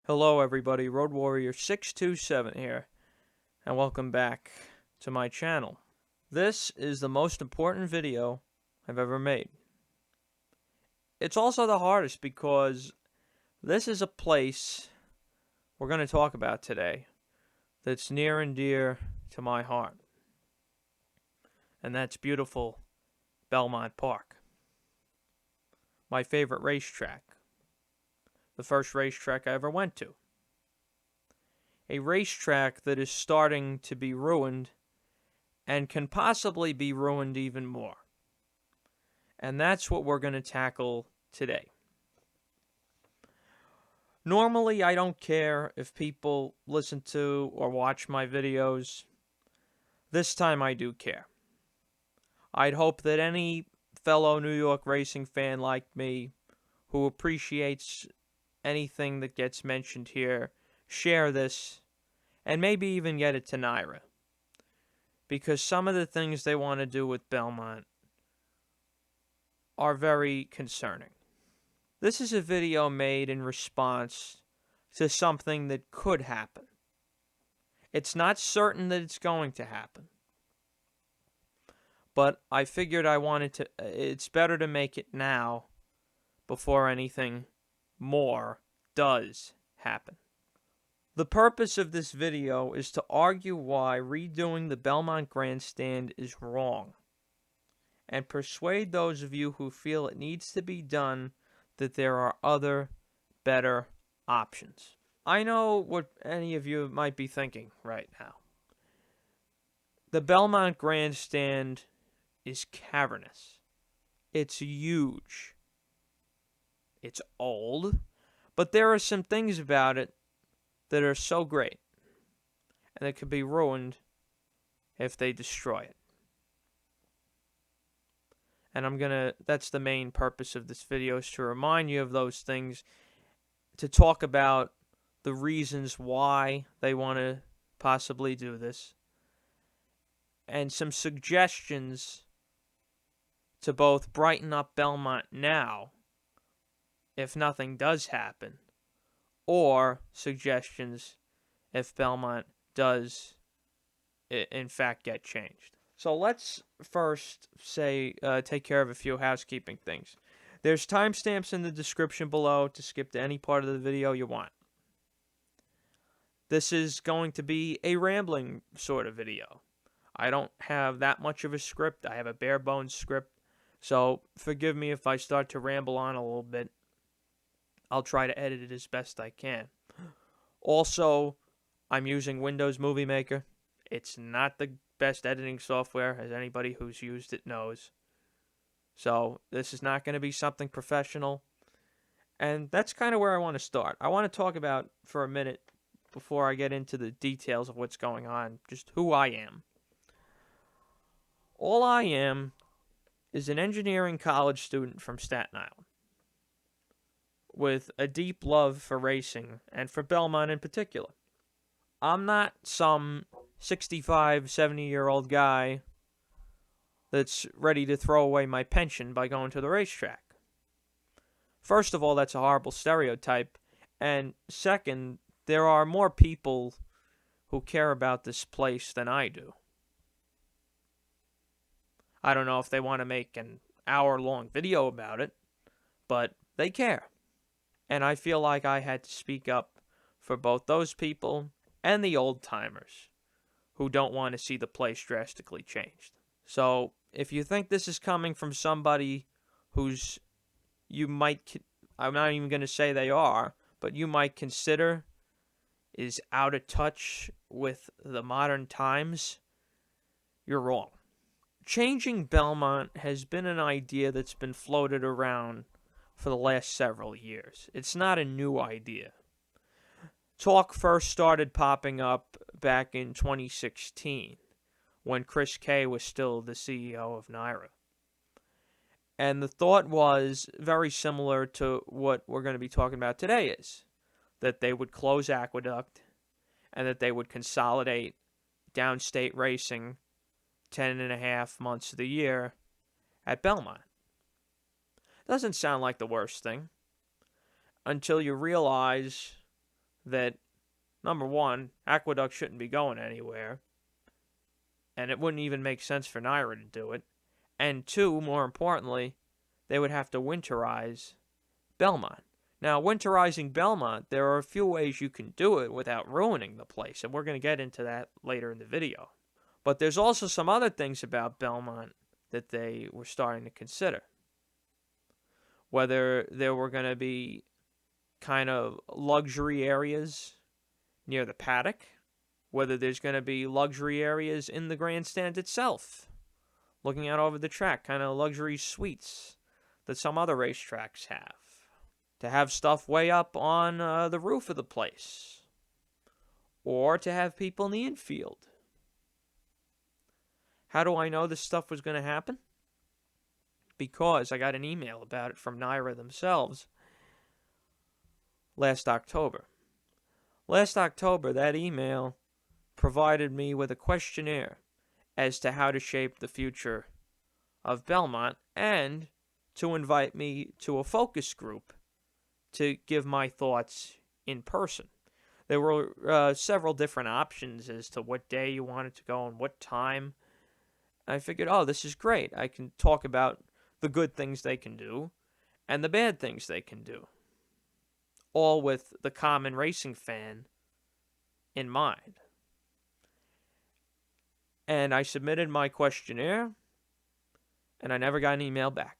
Hello everybody, Road Warrior 627 here, and welcome back to my channel. This is the most important video I've ever made. It's also the hardest because this is a place we're going to talk about today that's near and dear to my heart. And that's beautiful Belmont Park. My favorite racetrack. The first racetrack I ever went to. A racetrack that is starting to be ruined and can possibly be ruined even more. And that's what we're going to tackle today. Normally, I don't care if people listen to or watch my videos. This time I do care. I'd hope that any fellow New York racing fan like me who appreciates anything that gets mentioned here share this and maybe even get it to NYRA. Because some of the things they want to do with Belmont are very concerning. This is a video made in response to something that could happen. It's not certain that it's going to happen. But I figured it's better to make it now before anything more does happen. The purpose of this video is to argue why redoing the Belmont grandstand is wrong, and persuade those of you who feel it needs to be done that there are other, better options. I know what any of you might be thinking right now. The Belmont grandstand is cavernous. It's huge. It's old, but there are some things about it that are so great, and it could be ruined if they destroy it. And that's the main purpose of this video, is to remind you of those things, to talk about the reasons why they want to possibly do this, and some suggestions to both brighten up Belmont now, if nothing does happen, or suggestions if Belmont does, in fact, get changed. So let's first take care of a few housekeeping things. There's timestamps in the description below to skip to any part of the video you want. This is going to be a rambling sort of video. I don't have that much of a script. I have a bare bones script. So forgive me if I start to ramble on a little bit. I'll try to edit it as best I can. Also, I'm using Windows Movie Maker. It's not the best editing software, as anybody who's used it knows. So this is not going to be something professional. And that's kind of where I want to start. I want to talk about, for a minute, before I get into the details of what's going on, just who I am. All I am is an engineering college student from Staten Island, with a deep love for racing, and for Belmont in particular. I'm not some 65, 70-year-old guy that's ready to throw away my pension by going to the racetrack. First of all, that's a horrible stereotype, and second, there are more people who care about this place than I do. I don't know if they want to make an hour-long video about it, but they care. And I feel like I had to speak up for both those people and the old-timers who don't want to see the place drastically changed. So, if you think this is coming from somebody who's, I'm not even going to say they are, but you might consider is out of touch with the modern times, you're wrong. Changing Belmont has been an idea that's been floated around for the last several years. It's not a new idea. Talk first started popping up back in 2016, when Chris Kay was still the CEO of NYRA. And the thought was very similar to what we're going to be talking about today, is that they would close Aqueduct and that they would consolidate downstate racing 10.5 months of the year at Belmont. Doesn't sound like the worst thing, until you realize that, number one, Aqueduct shouldn't be going anywhere, and it wouldn't even make sense for NYRA to do it. And two, more importantly, they would have to winterize Belmont. Now, winterizing Belmont, there are a few ways you can do it without ruining the place, and we're going to get into that later in the video. But there's also some other things about Belmont that they were starting to consider. Whether there were going to be kind of luxury areas near the paddock, whether there's going to be luxury areas in the grandstand itself, looking out over the track, kind of luxury suites that some other racetracks have. To have stuff way up on the roof of the place. Or to have people in the infield. How do I know this stuff was going to happen? Because I got an email about it from NYRA themselves last October. Last October, that email provided me with a questionnaire as to how to shape the future of Belmont and to invite me to a focus group to give my thoughts in person. There were several different options as to what day you wanted to go and what time. I figured, oh, this is great. I can talk about the good things they can do and the bad things they can do, all with the common racing fan in mind. And I submitted my questionnaire, and I never got an email back.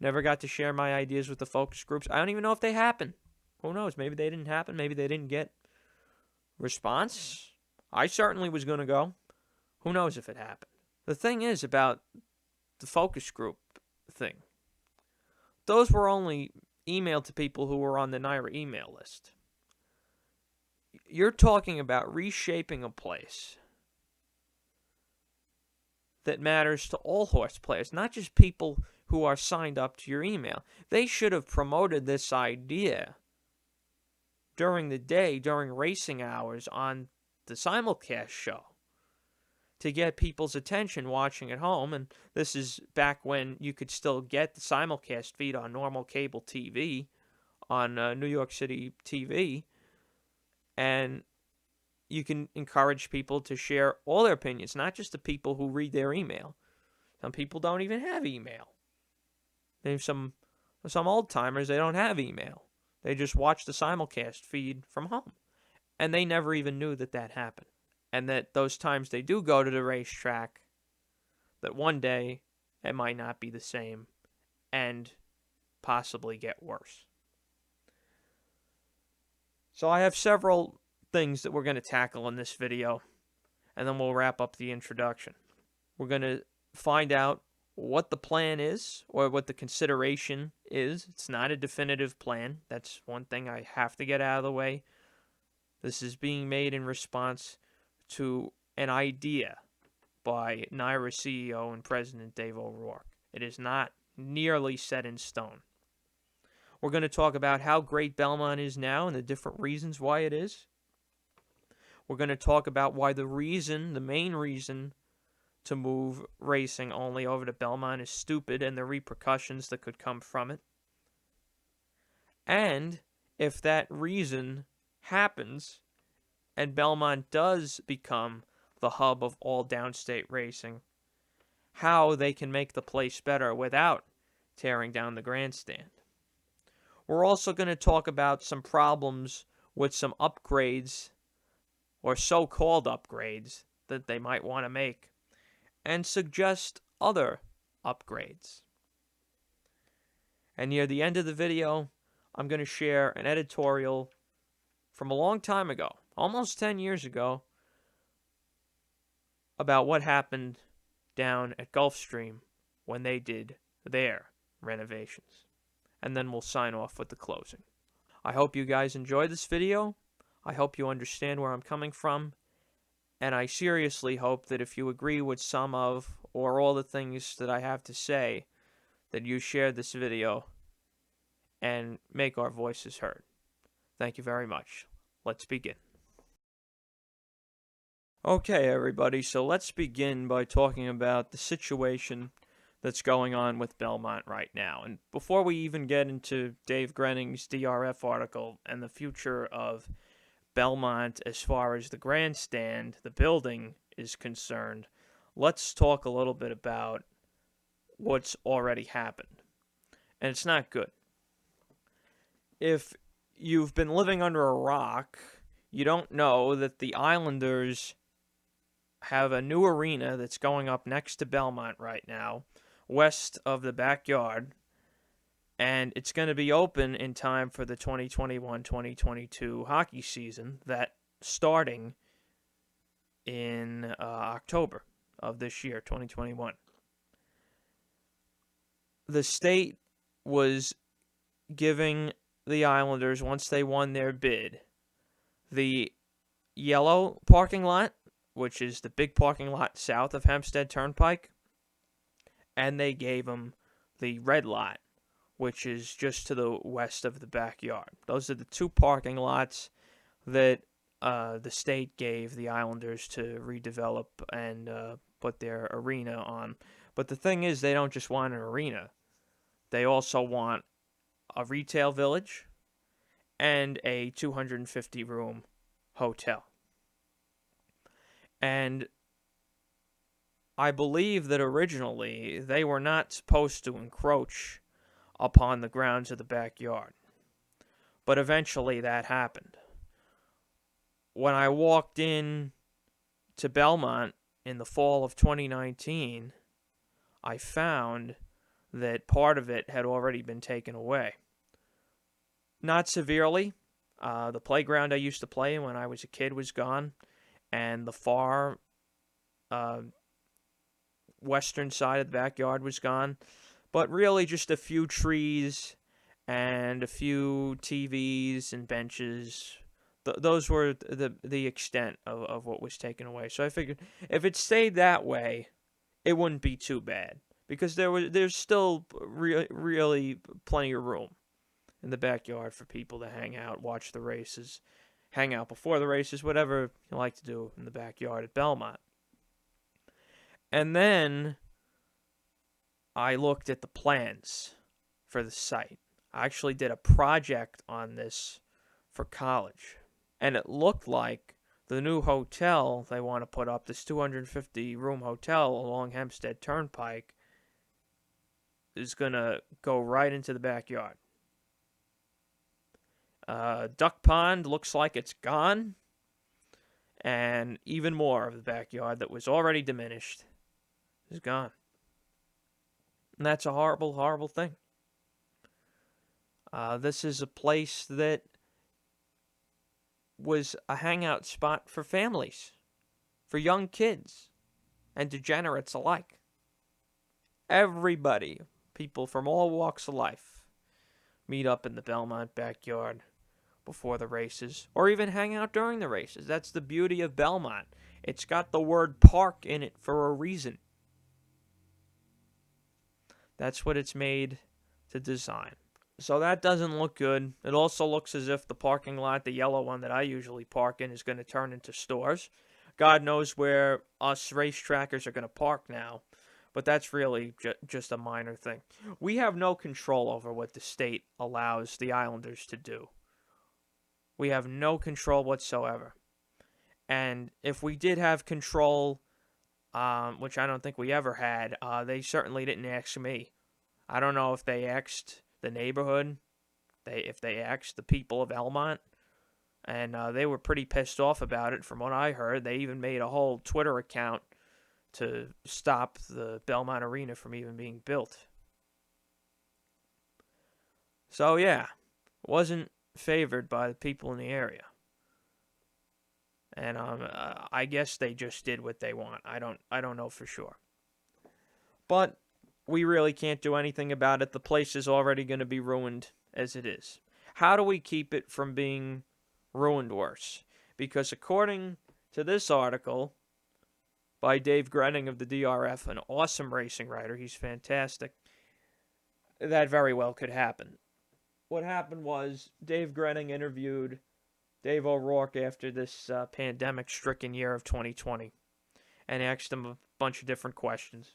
Never got to share my ideas with the focus groups. I don't even know if they happened. Who knows? Maybe they didn't happen. Maybe they didn't get response. I certainly was going to go. Who knows if it happened? The thing is about the focus group thing. Those were only emailed to people who were on the NYRA email list. You're talking about reshaping a place that matters to all horse players, not just people who are signed up to your email. They should have promoted this idea during the day, during racing hours on the simulcast show to get people's attention watching at home. And this is back when you could still get the simulcast feed on normal cable TV, on New York City TV. And you can encourage people to share all their opinions, not just the people who read their email. Some people don't even have email. There's some old-timers, they don't have email. They just watch the simulcast feed from home. And they never even knew that that happened. And that those times they do go to the racetrack, that one day it might not be the same and possibly get worse. So I have several things that we're going to tackle in this video, and then we'll wrap up the introduction. We're going to find out what the plan is, or what the consideration is. It's not a definitive plan. That's one thing I have to get out of the way. This is being made in response to an idea by NYRA CEO and President Dave O'Rourke. It is not nearly set in stone. We're going to talk about how great Belmont is now and the different reasons why it is. We're going to talk about why the main reason to move racing only over to Belmont is stupid and the repercussions that could come from it. And if that reason happens and Belmont does become the hub of all downstate racing, how they can make the place better without tearing down the grandstand. We're also going to talk about some problems with some upgrades, or so-called upgrades, that they might want to make, and suggest other upgrades. And near the end of the video, I'm going to share an editorial from a long time ago, almost 10 years ago, about what happened down at Gulfstream when they did their renovations. And then we'll sign off with the closing. I hope you guys enjoyed this video. I hope you understand where I'm coming from. And I seriously hope that if you agree with some of or all the things that I have to say, that you share this video and make our voices heard. Thank you very much. Let's begin. Okay, everybody, so let's begin by talking about the situation that's going on with Belmont right now. And before we even get into Dave Grening's DRF article and the future of Belmont as far as the grandstand, the building, is concerned, let's talk a little bit about what's already happened. And it's not good. If you've been living under a rock, you don't know that the Islanders have a new arena that's going up next to Belmont right now, west of the backyard, and it's going to be open in time for the 2021-2022 hockey season, that starting in October of this year, 2021. The state was giving the Islanders, once they won their bid, the yellow parking lot, which is the big parking lot south of Hempstead Turnpike, and they gave them the red lot, which is just to the west of the backyard. Those are the two parking lots that the state gave the Islanders to redevelop and put their arena on. But the thing is, they don't just want an arena. They also want a retail village and a 250-room hotel. And I believe that originally they were not supposed to encroach upon the grounds of the backyard. But eventually that happened. When I walked in to Belmont in the fall of 2019, I found that part of it had already been taken away. Not severely. The playground I used to play in when I was a kid was gone, and the far western side of the backyard was gone. But really just a few trees and a few TVs and benches. Those were the extent of what was taken away. So I figured if it stayed that way, it wouldn't be too bad, because there's still really plenty of room in the backyard for people to hang out, watch the races, hang out before the races, whatever you like to do in the backyard at Belmont. And then I looked at the plans for the site. I actually did a project on this for college. And it looked like the new hotel they want to put up, this 250-room hotel along Hempstead Turnpike, is going to go right into the backyard. Duck Pond looks like it's gone. And even more of the backyard that was already diminished is gone. And that's a horrible, horrible thing. This is a place that was a hangout spot for families, for young kids, and degenerates alike. Everybody, people from all walks of life, meet up in the Belmont backyard before the races, or even hang out during the races. That's the beauty of Belmont. It's got the word park in it for a reason. That's what it's made to design. So that doesn't look good. It also looks as if the parking lot, the yellow one that I usually park in, is going to turn into stores. God knows where us racetrackers are going to park now, but that's really just a minor thing. We have no control over what the state allows the Islanders to do. We have no control whatsoever. And if we did have control, which I don't think we ever had, they certainly didn't ask me. I don't know if they asked the neighborhood, if they asked the people of Elmont, and they were pretty pissed off about it from what I heard. They even made a whole Twitter account to stop the Belmont Arena from even being built. So yeah, wasn't favored by the people in the area. And I guess they just did what they want. I don't know for sure. But we really can't do anything about it. The place is already going to be ruined as it is. How do we keep it from being ruined worse? Because according to this article by Dave Grening of the DRF, an awesome racing writer, he's fantastic, that very well could happen. What happened was Dave Grening interviewed Dave O'Rourke after this pandemic-stricken year of 2020 and asked him a bunch of different questions.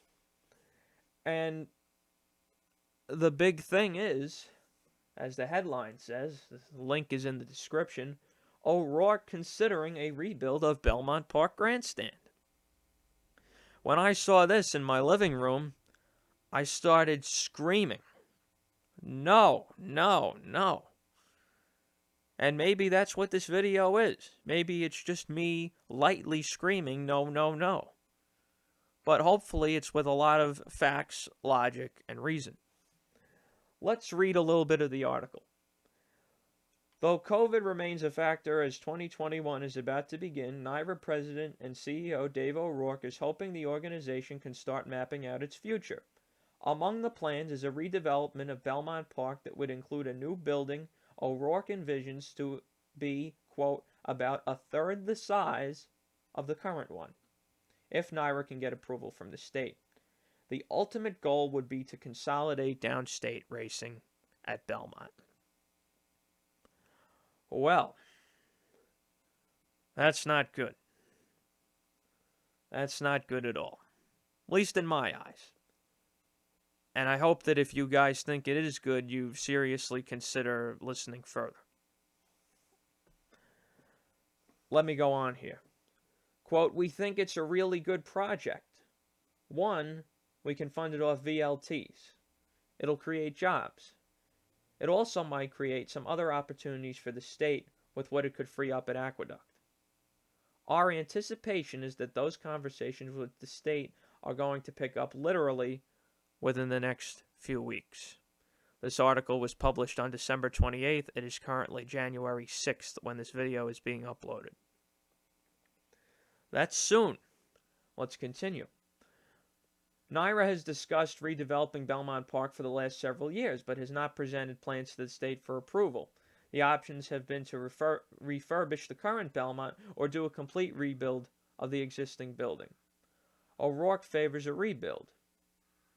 And the big thing is, as the headline says, the link is in the description, O'Rourke considering a rebuild of Belmont Park grandstand. When I saw this in my living room, I started screaming, no, no, no. And maybe that's what this video is. Maybe it's just me lightly screaming, no, no, no. But hopefully it's with a lot of facts, logic, and reason. Let's read a little bit of the article. Though COVID remains a factor as 2021 is about to begin, NYRA President and CEO Dave O'Rourke is hoping the organization can start mapping out its future. Among the plans is a redevelopment of Belmont Park that would include a new building O'Rourke envisions to be, quote, about a third the size of the current one, if NYRA can get approval from the state. The ultimate goal would be to consolidate downstate racing at Belmont. Well, that's not good. That's not good at all. At least in my eyes. And I hope that if you guys think it is good, you seriously consider listening further. Let me go on here. Quote, we think it's a really good project. One, we can fund it off VLTs. It'll create jobs. It also might create some other opportunities for the state with what it could free up at Aqueduct. Our anticipation is that those conversations with the state are going to pick up literally within the next few weeks. This article was published on December 28th. It is currently January 6th when this video is being uploaded. That's soon. Let's continue. NYRA has discussed redeveloping Belmont Park for the last several years, but has not presented plans to the state for approval. The options have been to refurbish the current Belmont or do a complete rebuild of the existing building. O'Rourke favors a rebuild.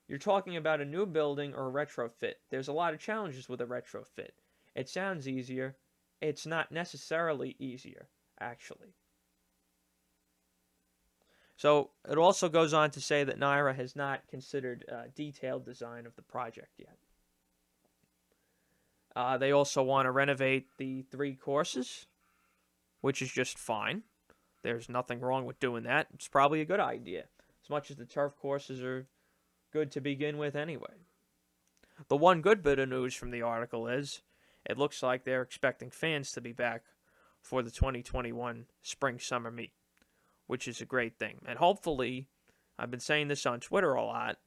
You're talking about a new building or a retrofit. There's a lot of challenges with a retrofit. It sounds easier. It's not necessarily easier, actually. So it also goes on to say that NYRA has not considered detailed design of the project yet. They also want to renovate the 3 courses, which is just fine. There's nothing wrong with doing that. It's probably a good idea, as much as the turf courses are good to begin with anyway. The one good bit of news from the article is it looks like they're expecting fans to be back for the 2021 spring-summer meet, which is a great thing. And hopefully, I've been saying this on Twitter a lot,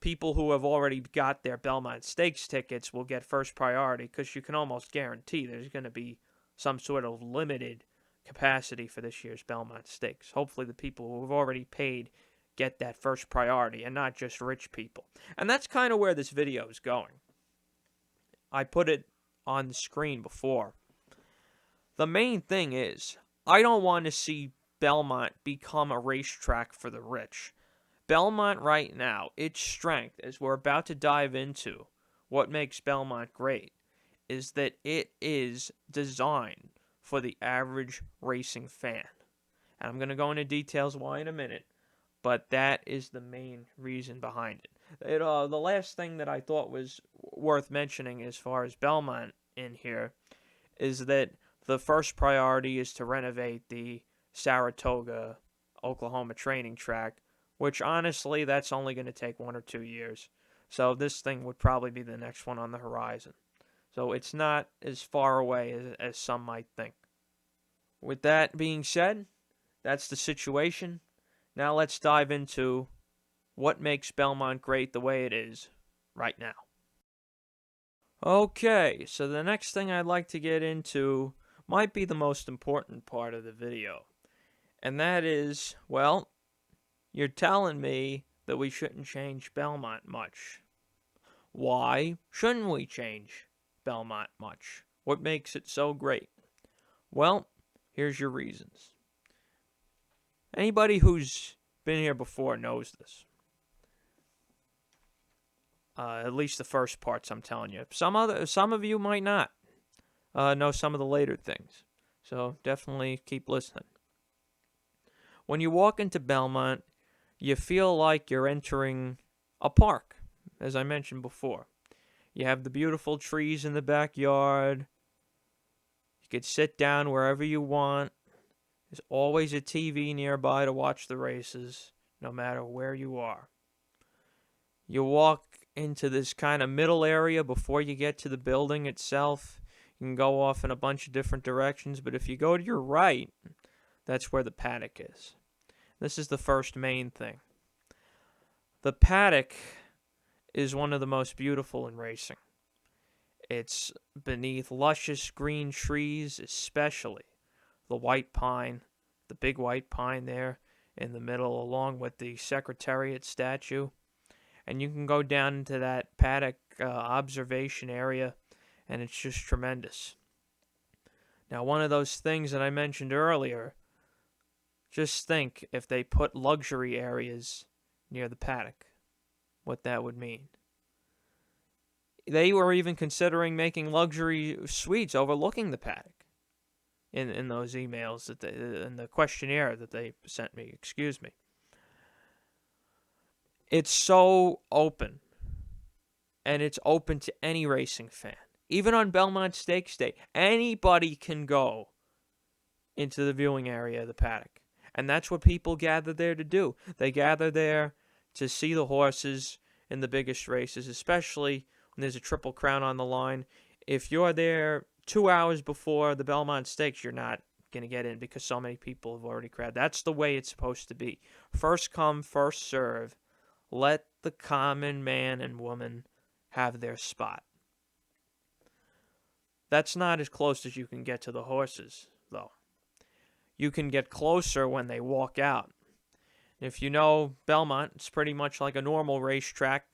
people who have already got their Belmont Stakes tickets will get first priority because you can almost guarantee there's going to be some sort of limited capacity for this year's Belmont Stakes. Hopefully the people who have already paid get that first priority and not just rich people. And that's kind of where this video is going. I put it on the screen before. The main thing is, I don't want to see Belmont become a racetrack for the rich. Belmont right now, its strength, as we're about to dive into what makes Belmont great, is that it is designed for the average racing fan. And I'm going to go into details why in a minute, but that is the main reason behind it. The last thing that I thought was worth mentioning as far as Belmont in here is that the first priority is to renovate the Saratoga, Oklahoma training track, which honestly, that's only going to take 1 or 2 years. So this thing would probably be the next one on the horizon. So it's not as far away as some might think. With that being said, that's the situation. Now let's dive into what makes Belmont great the way it is right now. Okay, so the next thing I'd like to get into might be the most important part of the video. And that is, well, you're telling me that we shouldn't change Belmont much. Why shouldn't we change Belmont much? What makes it so great? Well, here's your reasons. Anybody who's been here before knows this. At least the first parts I'm telling you. Some of you might not know some of the later things. So definitely keep listening. When you walk into Belmont, you feel like you're entering a park, as I mentioned before. You have the beautiful trees in the backyard. You could sit down wherever you want. There's always a TV nearby to watch the races, no matter where you are. You walk into this kind of middle area before you get to the building itself. You can go off in a bunch of different directions, but if you go to your right, that's where the paddock is. This is the first main thing. The paddock is one of the most beautiful in racing. It's beneath luscious green trees, especially the white pine, the big white pine there in the middle, along with the Secretariat statue. And you can go down into that paddock observation area, and it's just tremendous. Now, one of those things that I mentioned earlier, just think if they put luxury areas near the paddock, what that would mean. They were even considering making luxury suites overlooking the paddock in those emails that in the questionnaire that they sent me, excuse me. It's so open, and it's open to any racing fan. Even on Belmont Stakes Day, anybody can go into the viewing area of the paddock. And that's what people gather there to do. They gather there to see the horses in the biggest races, especially when there's a Triple Crown on the line. If you're there 2 hours before the Belmont Stakes, you're not going to get in because so many people have already crowded. That's the way it's supposed to be. First come, first serve. Let the common man and woman have their spot. That's not as close as you can get to the horses, though. You can get closer when they walk out. If you know Belmont, it's pretty much like a normal racetrack.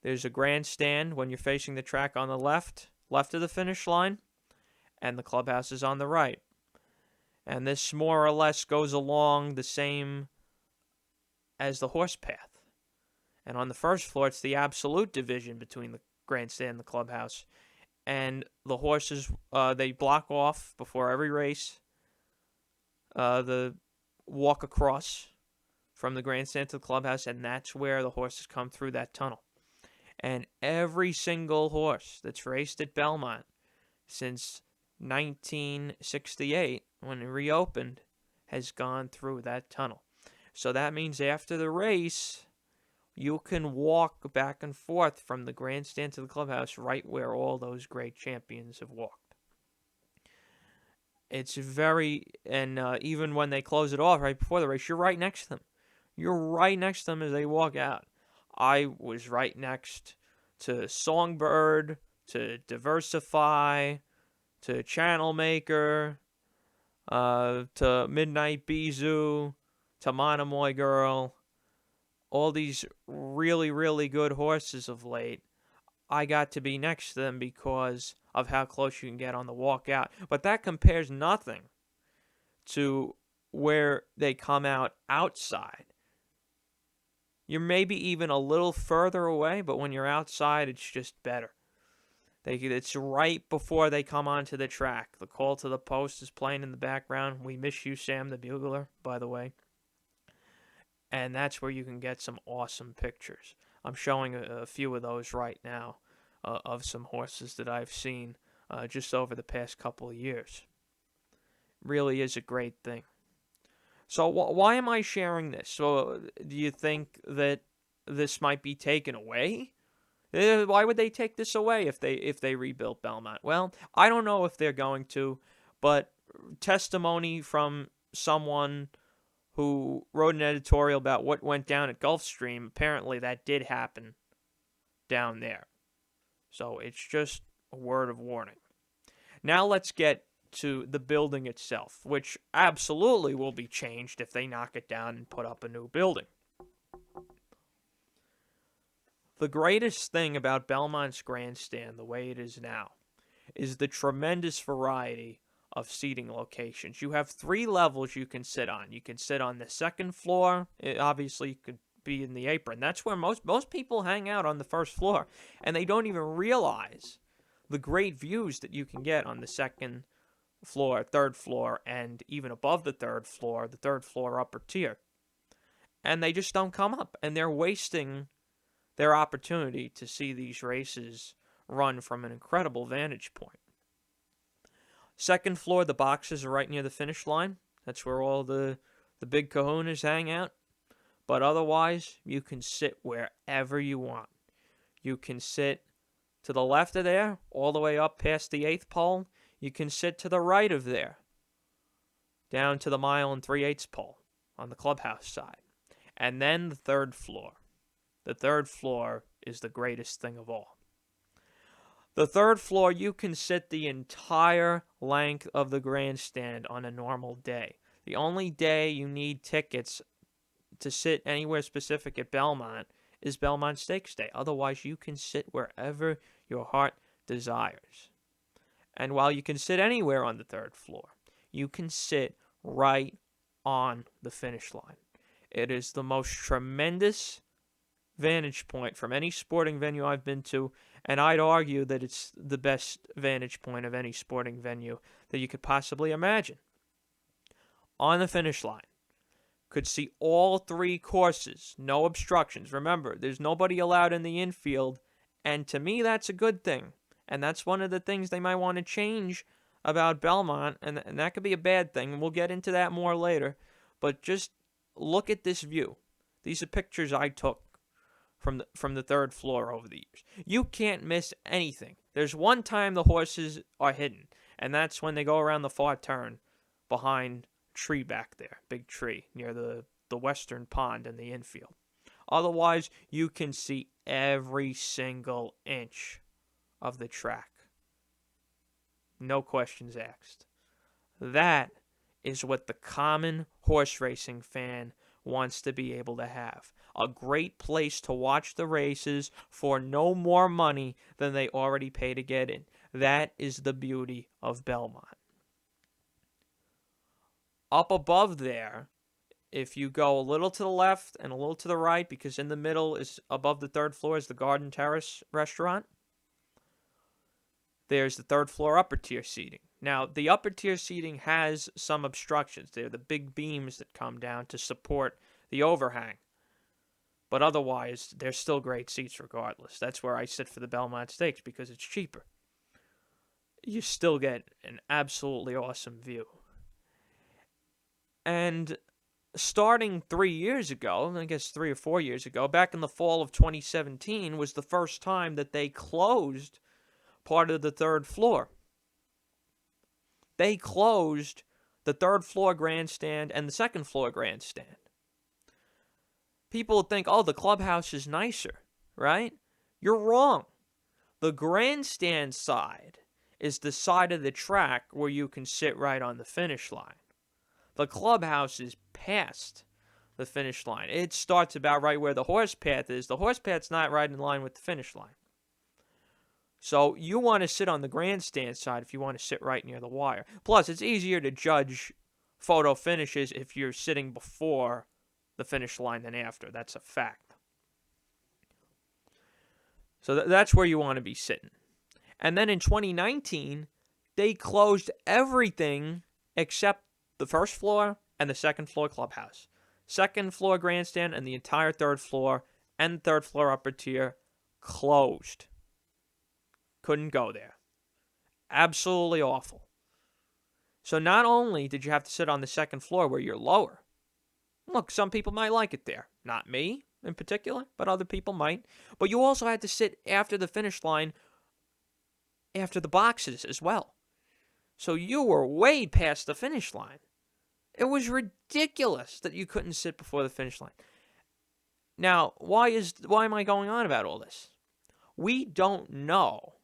There's a grandstand when you're facing the track on the left of the finish line, and the clubhouse is on the right. And this more or less goes along the same as the horse path. And on the first floor, it's the absolute division between the grandstand and the clubhouse. And the horses, they block off before every race the walk across from the grandstand to the clubhouse, and that's where the horses come through that tunnel. And every single horse that's raced at Belmont since 1968, when it reopened, has gone through that tunnel. So that means after the race, you can walk back and forth from the grandstand to the clubhouse right where all those great champions have walked. It's very, and even when they close it off right before the race, you're right next to them. You're right next to them as they walk out. I was right next to Songbird, to Diversify, to Channel Maker, to Midnight Bijou, to Monomoy Girl. All these really, really good horses of late. I got to be next to them because of how close you can get on the walk out. But that compares nothing to where they come out outside. You're maybe even a little further away, but when you're outside, it's just better. It's right before they come onto the track. The call to the post is playing in the background. We miss you, Sam the Bugler, by the way. And that's where you can get some awesome pictures. I'm showing a few of those right now of some horses that I've seen just over the past couple of years. Really is a great thing. So why am I sharing this? So do you think that this might be taken away? Why would they take this away if they rebuilt Belmont? Well, I don't know if they're going to, but testimony from someone who wrote an editorial about what went down at Gulfstream, apparently that did happen down there. So it's just a word of warning. Now let's get to the building itself, which absolutely will be changed if they knock it down and put up a new building. The greatest thing about Belmont's grandstand, the way it is now, is the tremendous variety of seating locations. You have 3 levels you can sit on. You can sit on the second floor. Obviously, you could be in the apron. That's where most people hang out, on the first floor. And they don't even realize the great views that you can get on the second floor, third floor, and even above the third floor upper tier. And they just don't come up. And they're wasting their opportunity to see these races run from an incredible vantage point. Second floor, the boxes are right near the finish line. That's where all the big kahunas hang out. But otherwise, you can sit wherever you want. You can sit to the left of there, all the way up past the 8th pole. You can sit to the right of there, down to the 1 3/8 pole on the clubhouse side. And then the third floor. The third floor is the greatest thing of all. The third floor, you can sit the entire length of the grandstand on a normal day. The only day you need tickets to sit anywhere specific at Belmont is Belmont Stakes Day. Otherwise, you can sit wherever your heart desires. And while you can sit anywhere on the third floor, you can sit right on the finish line. It is the most tremendous vantage point from any sporting venue I've been to, and I'd argue that it's the best vantage point of any sporting venue that you could possibly imagine. On the finish line, could see all 3 courses, no obstructions. Remember, there's nobody allowed in the infield, and to me, that's a good thing. And that's one of the things they might want to change about Belmont, and that could be a bad thing. We'll get into that more later. But just look at this view. These are pictures I took from the third floor over the years. You can't miss anything. There's one time the horses are hidden, and that's when they go around the far turn behind a tree back there, big tree near the western pond in the infield. Otherwise, you can see every single inch of the track. No questions asked. That is what the common horse racing fan wants to be able to have. A great place to watch the races for no more money than they already pay to get in. That is the beauty of Belmont. Up above there, if you go a little to the left and a little to the right, because in the middle is above the third floor is the Garden Terrace restaurant, there's the third floor upper tier seating. Now, the upper tier seating has some obstructions. They're the big beams that come down to support the overhang. But otherwise, they're still great seats regardless. That's where I sit for the Belmont Stakes because it's cheaper. You still get an absolutely awesome view. And starting 3 years ago, I guess 3 or 4 years ago, back in the fall of 2017 was the first time that they closed part of the third floor. They closed the third floor grandstand and the second floor grandstand. People think, oh, the clubhouse is nicer, right? You're wrong. The grandstand side is the side of the track where you can sit right on the finish line. The clubhouse is past the finish line. It starts about right where the horse path is. The horse path's not right in line with the finish line. So you want to sit on the grandstand side if you want to sit right near the wire. Plus, it's easier to judge photo finishes if you're sitting before the finish line than after. That's a fact. So that's where you want to be sitting. And then in 2019, they closed everything except the first floor and the second floor clubhouse. Second floor grandstand and the entire third floor and third floor upper tier closed. Couldn't go there. Absolutely awful. So not only did you have to sit on the second floor where you're lower. Look, some people might like it there. Not me in particular, but other people might. But you also had to sit after the finish line, after the boxes as well. So you were way past the finish line. It was ridiculous that you couldn't sit before the finish line. Now, why am I going on about all this? We don't know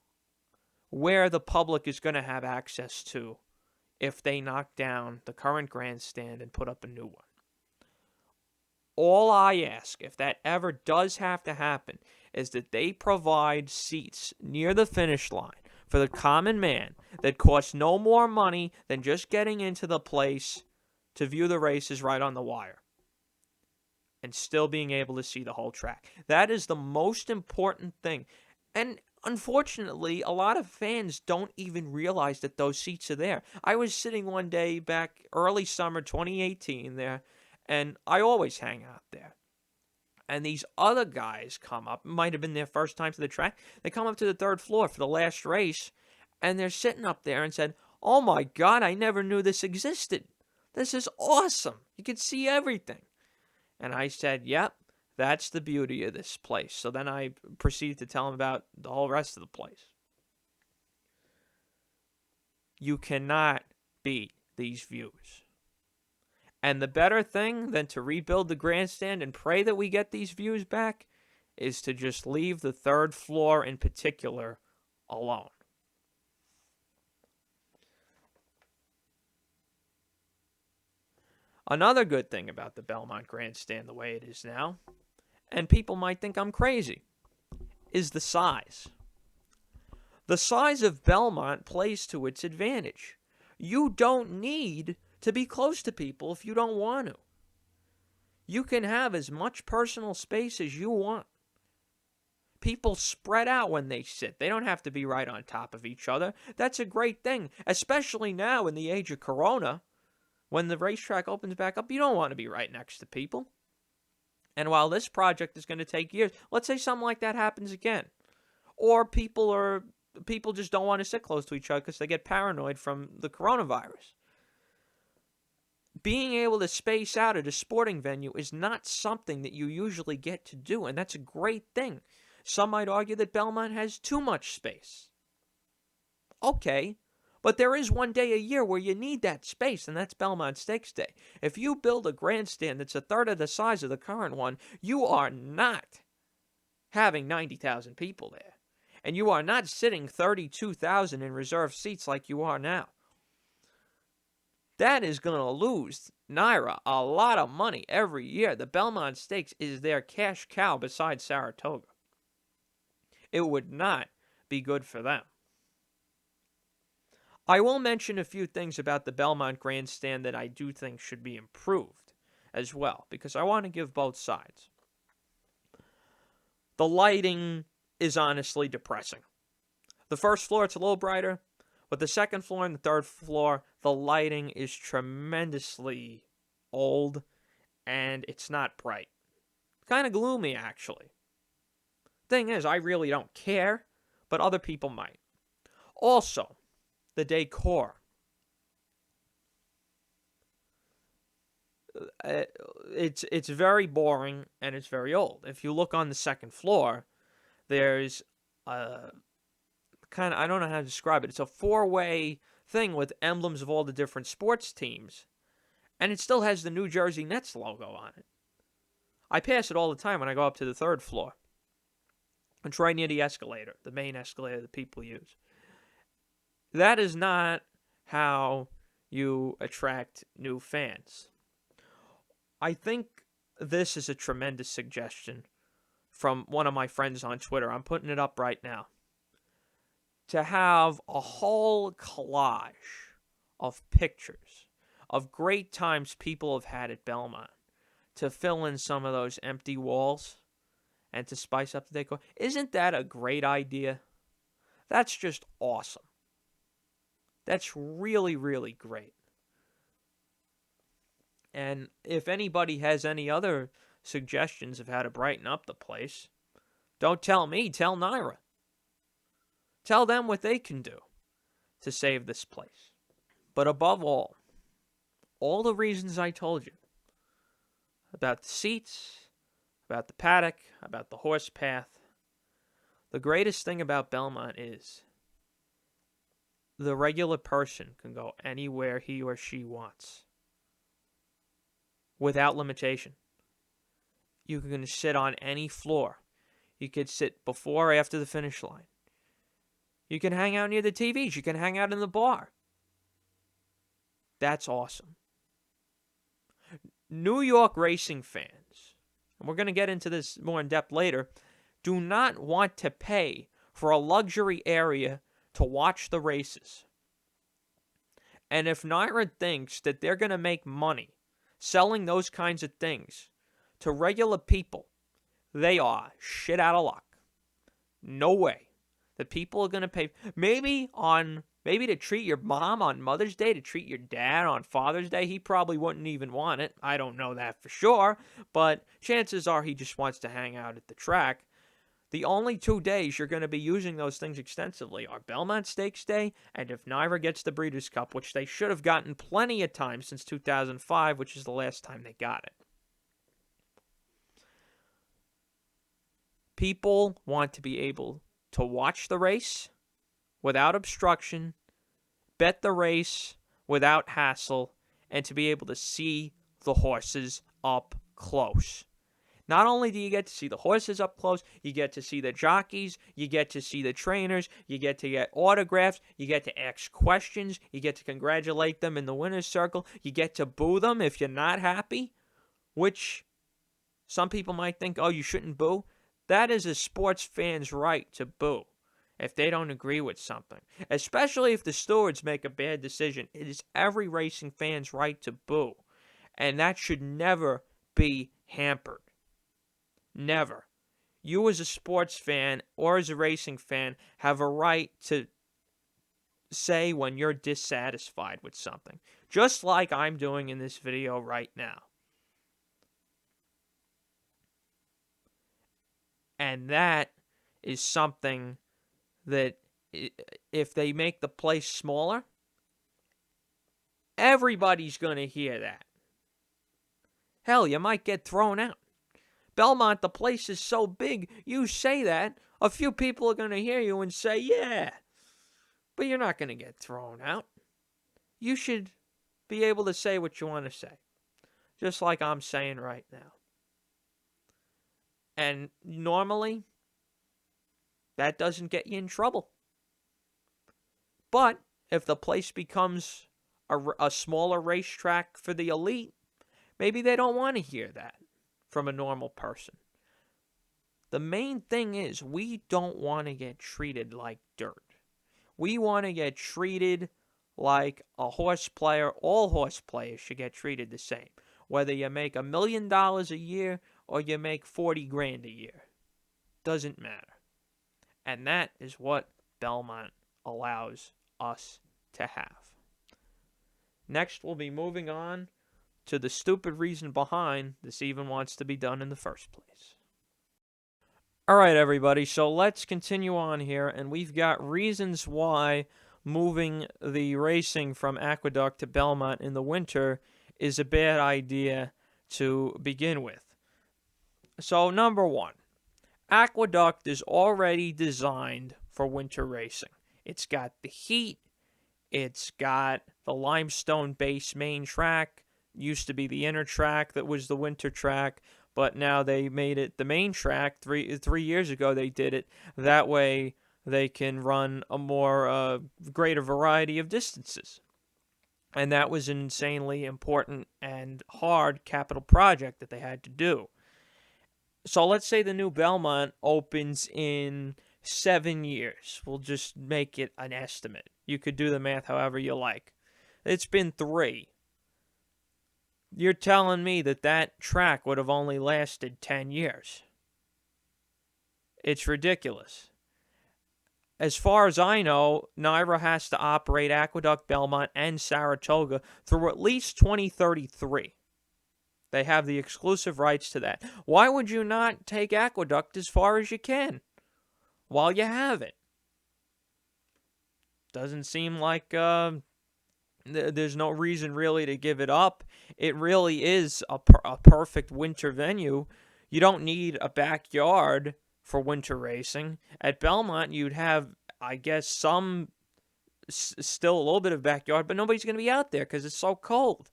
where the public is going to have access to if they knock down the current grandstand and put up a new one. All I ask, if that ever does have to happen, is that they provide seats near the finish line for the common man that costs no more money than just getting into the place to view the races right on the wire and still being able to see the whole track. That is the most important thing. And unfortunately, a lot of fans don't even realize that those seats are there. I was sitting one day back early summer 2018 there, and I always hang out there. And these other guys come up, it might have been their first time to the track. They come up to the third floor for the last race, and they're sitting up there and said, "Oh my God, I never knew this existed. This is awesome. You can see everything." And I said, "Yep, that's the beauty of this place." So then I proceeded to tell them about the whole rest of the place. You cannot beat these views. And the better thing than to rebuild the grandstand and pray that we get these views back is to just leave the third floor in particular alone. Another good thing about the Belmont grandstand the way it is now, and people might think I'm crazy, is the size. The size of Belmont plays to its advantage. You don't need to be close to people if you don't want to. You can have as much personal space as you want. People spread out when they sit. They don't have to be right on top of each other. That's a great thing, especially now in the age of Corona. When the racetrack opens back up, you don't want to be right next to people. And while this project is going to take years, let's say something like that happens again. Or people just don't want to sit close to each other because they get paranoid from the coronavirus. Being able to space out at a sporting venue is not something that you usually get to do, and that's a great thing. Some might argue that Belmont has too much space. Okay, but there is one day a year where you need that space, and that's Belmont Stakes Day. If you build a grandstand that's a third of the size of the current one, you are not having 90,000 people there. And you are not sitting 32,000 in reserved seats like you are now. That is going to lose NYRA a lot of money every year. The Belmont Stakes is their cash cow besides Saratoga. It would not be good for them. I will mention a few things about the Belmont grandstand that I do think should be improved as well, because I want to give both sides. The lighting is honestly depressing. The first floor, it's a little brighter. But the second floor and the third floor, the lighting is tremendously old, and it's not bright. Kind of gloomy, actually. Thing is, I really don't care, but other people might. Also, the decor. It's very boring, and it's very old. If you look on the second floor, there's I don't know how to describe it. It's a four-way thing with emblems of all the different sports teams. And it still has the New Jersey Nets logo on it. I pass it all the time when I go up to the third floor. It's right near the escalator, the main escalator that people use. That is not how you attract new fans. I think this is a tremendous suggestion from one of my friends on Twitter. I'm putting it up right now. To have a whole collage of pictures of great times people have had at Belmont to fill in some of those empty walls and to spice up the decor. Isn't that a great idea? That's just awesome. That's really, really great. And if anybody has any other suggestions of how to brighten up the place, don't tell me, tell NYRA. Tell them what they can do to save this place. But above all the reasons I told you about the seats, about the paddock, about the horse path, the greatest thing about Belmont is the regular person can go anywhere he or she wants without limitation. You can sit on any floor. You could sit before or after the finish line. You can hang out near the TVs. You can hang out in the bar. That's awesome. New York racing fans, and we're going to get into this more in depth later, do not want to pay for a luxury area to watch the races. And if NYRA thinks that they're going to make money selling those kinds of things to regular people, they are shit out of luck. No way that people are going to pay. Maybe on Maybe to treat your mom on Mother's Day, to treat your dad on Father's Day. He probably wouldn't even want it. I don't know that for sure, but chances are he just wants to hang out at the track. The only 2 days you're going to be using those things extensively are Belmont Stakes Day, and if NYRA gets the Breeders' Cup, which they should have gotten plenty of times since 2005, which is the last time they got it. People want to be able to watch the race without obstruction, bet the race without hassle, and to be able to see the horses up close. Not only do you get to see the horses up close, you get to see the jockeys, you get to see the trainers, you get to get autographs, you get to ask questions, you get to congratulate them in the winner's circle, you get to boo them if you're not happy, which some people might think, oh, you shouldn't boo. That is a sports fan's right to boo if they don't agree with something, especially if the stewards make a bad decision. It is every racing fan's right to boo, and that should never be hampered. Never. You as a sports fan or as a racing fan have a right to say when you're dissatisfied with something, just like I'm doing in this video right now. And that is something that if they make the place smaller, everybody's going to hear that. Hell, you might get thrown out. Belmont, the place is so big, you say that, a few people are going to hear you and say, yeah, but you're not going to get thrown out. You should be able to say what you want to say, just like I'm saying right now. And normally, that doesn't get you in trouble. But if the place becomes a smaller racetrack for the elite, maybe they don't want to hear that from a normal person. The main thing is we don't want to get treated like dirt. We want to get treated like a horse player. All horse players should get treated the same. Whether you make $1 million a year or you make 40 grand a year. Doesn't matter. And that is what Belmont allows us to have. Next, we'll be moving on to the stupid reason behind this even wants to be done in the first place. All right, everybody, so let's continue on here, and we've got reasons why moving the racing from Aqueduct to Belmont in the winter is a bad idea to begin with. So, number one, Aqueduct is already designed for winter racing. It's got the heat, it's got the limestone base main track, used to be the inner track that was the winter track, but now they made it the main track. Three years ago they did it. That way they can run a more greater variety of distances. And that was an insanely important and hard capital project that they had to do. So let's say the new Belmont opens in 7 years. We'll just make it an estimate. You could do the math however you like. It's been 3. You're telling me that track would have only lasted 10 years. It's ridiculous. As far as I know, NYRA has to operate Aqueduct, Belmont, and Saratoga through at least 2033. They have the exclusive rights to that. Why would you not take Aqueduct as far as you can while you have it? Doesn't seem like there's no reason really to give it up. It really is a perfect winter venue. You don't need a backyard for winter racing. At Belmont, you'd have, I guess, still a little bit of backyard, but nobody's going to be out there because it's so cold.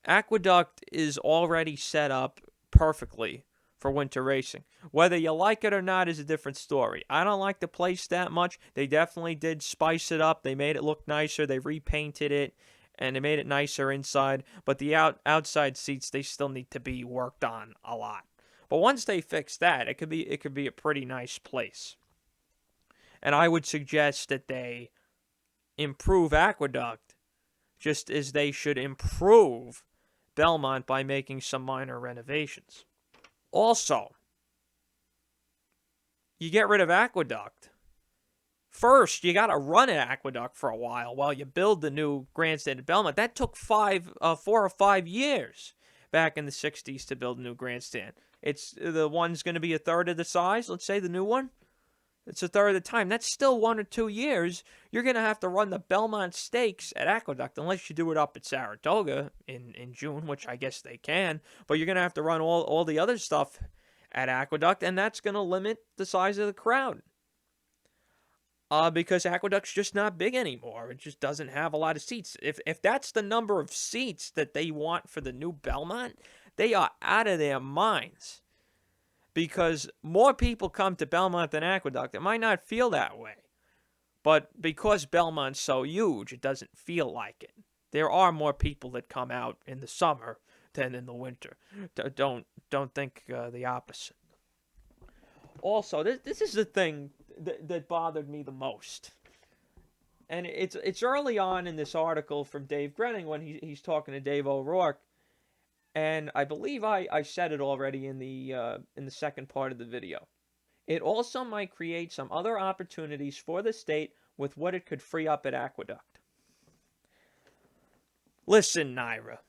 Aqueduct is already set up perfectly for winter racing. Whether you like it or not is a different story. I don't like the place that much. They definitely did spice it up. They made it look nicer. They repainted it, and they made it nicer inside. But the outside seats, they still need to be worked on a lot. But once they fix that, it could be a pretty nice place. And I would suggest that they improve Aqueduct just as they should improve Belmont by making some minor renovations. Also, you get rid of Aqueduct. First, you got to run an Aqueduct for a while you build the new grandstand at Belmont. That took 4 or 5 years back in the 60s to build a new grandstand. The one's going to be a third of the size, let's say the new one. It's a third of the time. That's still 1 or 2 years. You're going to have to run the Belmont Stakes at Aqueduct, unless you do it up at Saratoga in June, which I guess they can. But you're going to have to run all the other stuff at Aqueduct, and that's going to limit the size of the crowd. Because Aqueduct's just not big anymore. It just doesn't have a lot of seats. If that's the number of seats that they want for the new Belmont, they are out of their minds. Because more people come to Belmont than Aqueduct. It might not feel that way. But because Belmont's so huge, it doesn't feel like it. There are more people that come out in the summer than in the winter. Don't think the opposite. Also, this is the thing that bothered me the most. And it's early on in this article from Dave Grening when he's talking to Dave O'Rourke. And I believe I said it already in the second part of the video. It also might create some other opportunities for the state with what it could free up at Aqueduct. Listen, NYRA.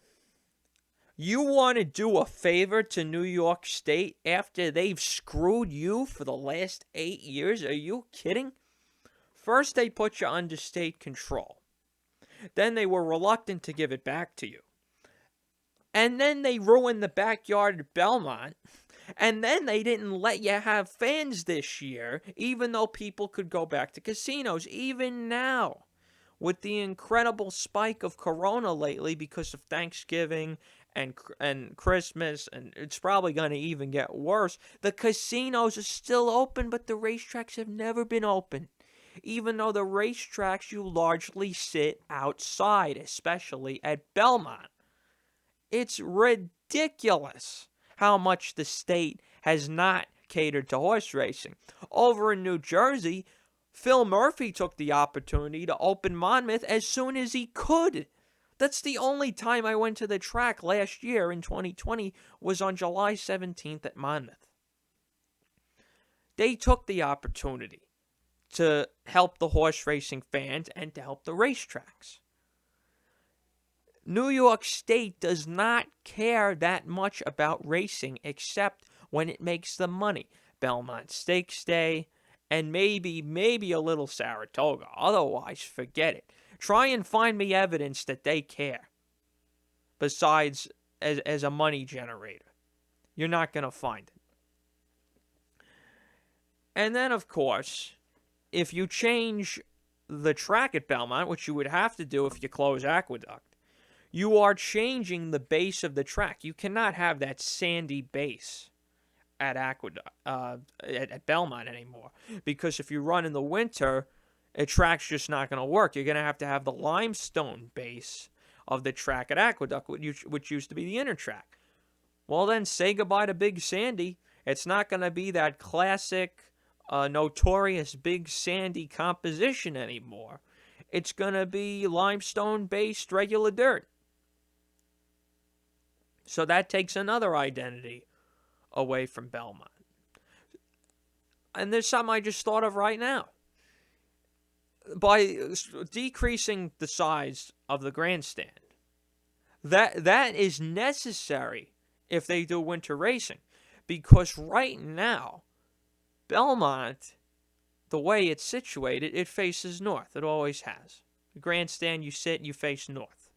You want to do a favor to New York State after they've screwed you for the last 8 years? Are you kidding? First, they put you under state control. Then they were reluctant to give it back to you. And then they ruined the backyard at Belmont. And then they didn't let you have fans this year, even though people could go back to casinos. Even now, with the incredible spike of corona lately because of Thanksgiving and Christmas, and it's probably going to even get worse, the casinos are still open, but the racetracks have never been open. Even though the racetracks, you largely sit outside, especially at Belmont. It's ridiculous how much the state has not catered to horse racing. Over in New Jersey, Phil Murphy took the opportunity to open Monmouth as soon as he could. That's the only time I went to the track last year in 2020 was on July 17th at Monmouth. They took the opportunity to help the horse racing fans and to help the racetracks. New York State does not care that much about racing except when it makes the money. Belmont Stakes Day and maybe a little Saratoga. Otherwise, forget it. Try and find me evidence that they care besides as a money generator. You're not going to find it. And then, of course, if you change the track at Belmont, which you would have to do if you close Aqueduct, you are changing the base of the track. You cannot have that sandy base at Aqueduct, at Belmont anymore. Because if you run in the winter, a track's just not going to work. You're going to have the limestone base of the track at Aqueduct, which used to be the inner track. Well, then say goodbye to Big Sandy. It's not going to be that classic, notorious Big Sandy composition anymore. It's going to be limestone-based regular dirt. So that takes another identity away from Belmont. And there's something I just thought of right now. By decreasing the size of the grandstand, that is necessary if they do winter racing. Because right now, Belmont, the way it's situated, it faces north. It always has. The grandstand, you sit, you face north.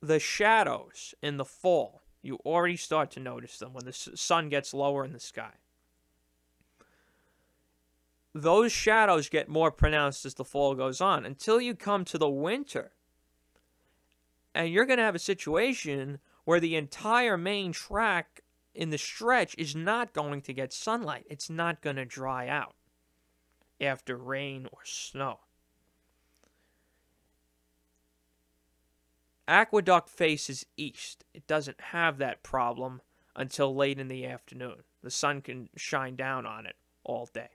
The shadows in the fall, you already start to notice them when the sun gets lower in the sky. Those shadows get more pronounced as the fall goes on until you come to the winter. And you're going to have a situation where the entire main track in the stretch is not going to get sunlight. It's not going to dry out after rain or snow. Aqueduct faces east. It doesn't have that problem until late in the afternoon. The sun can shine down on it all day.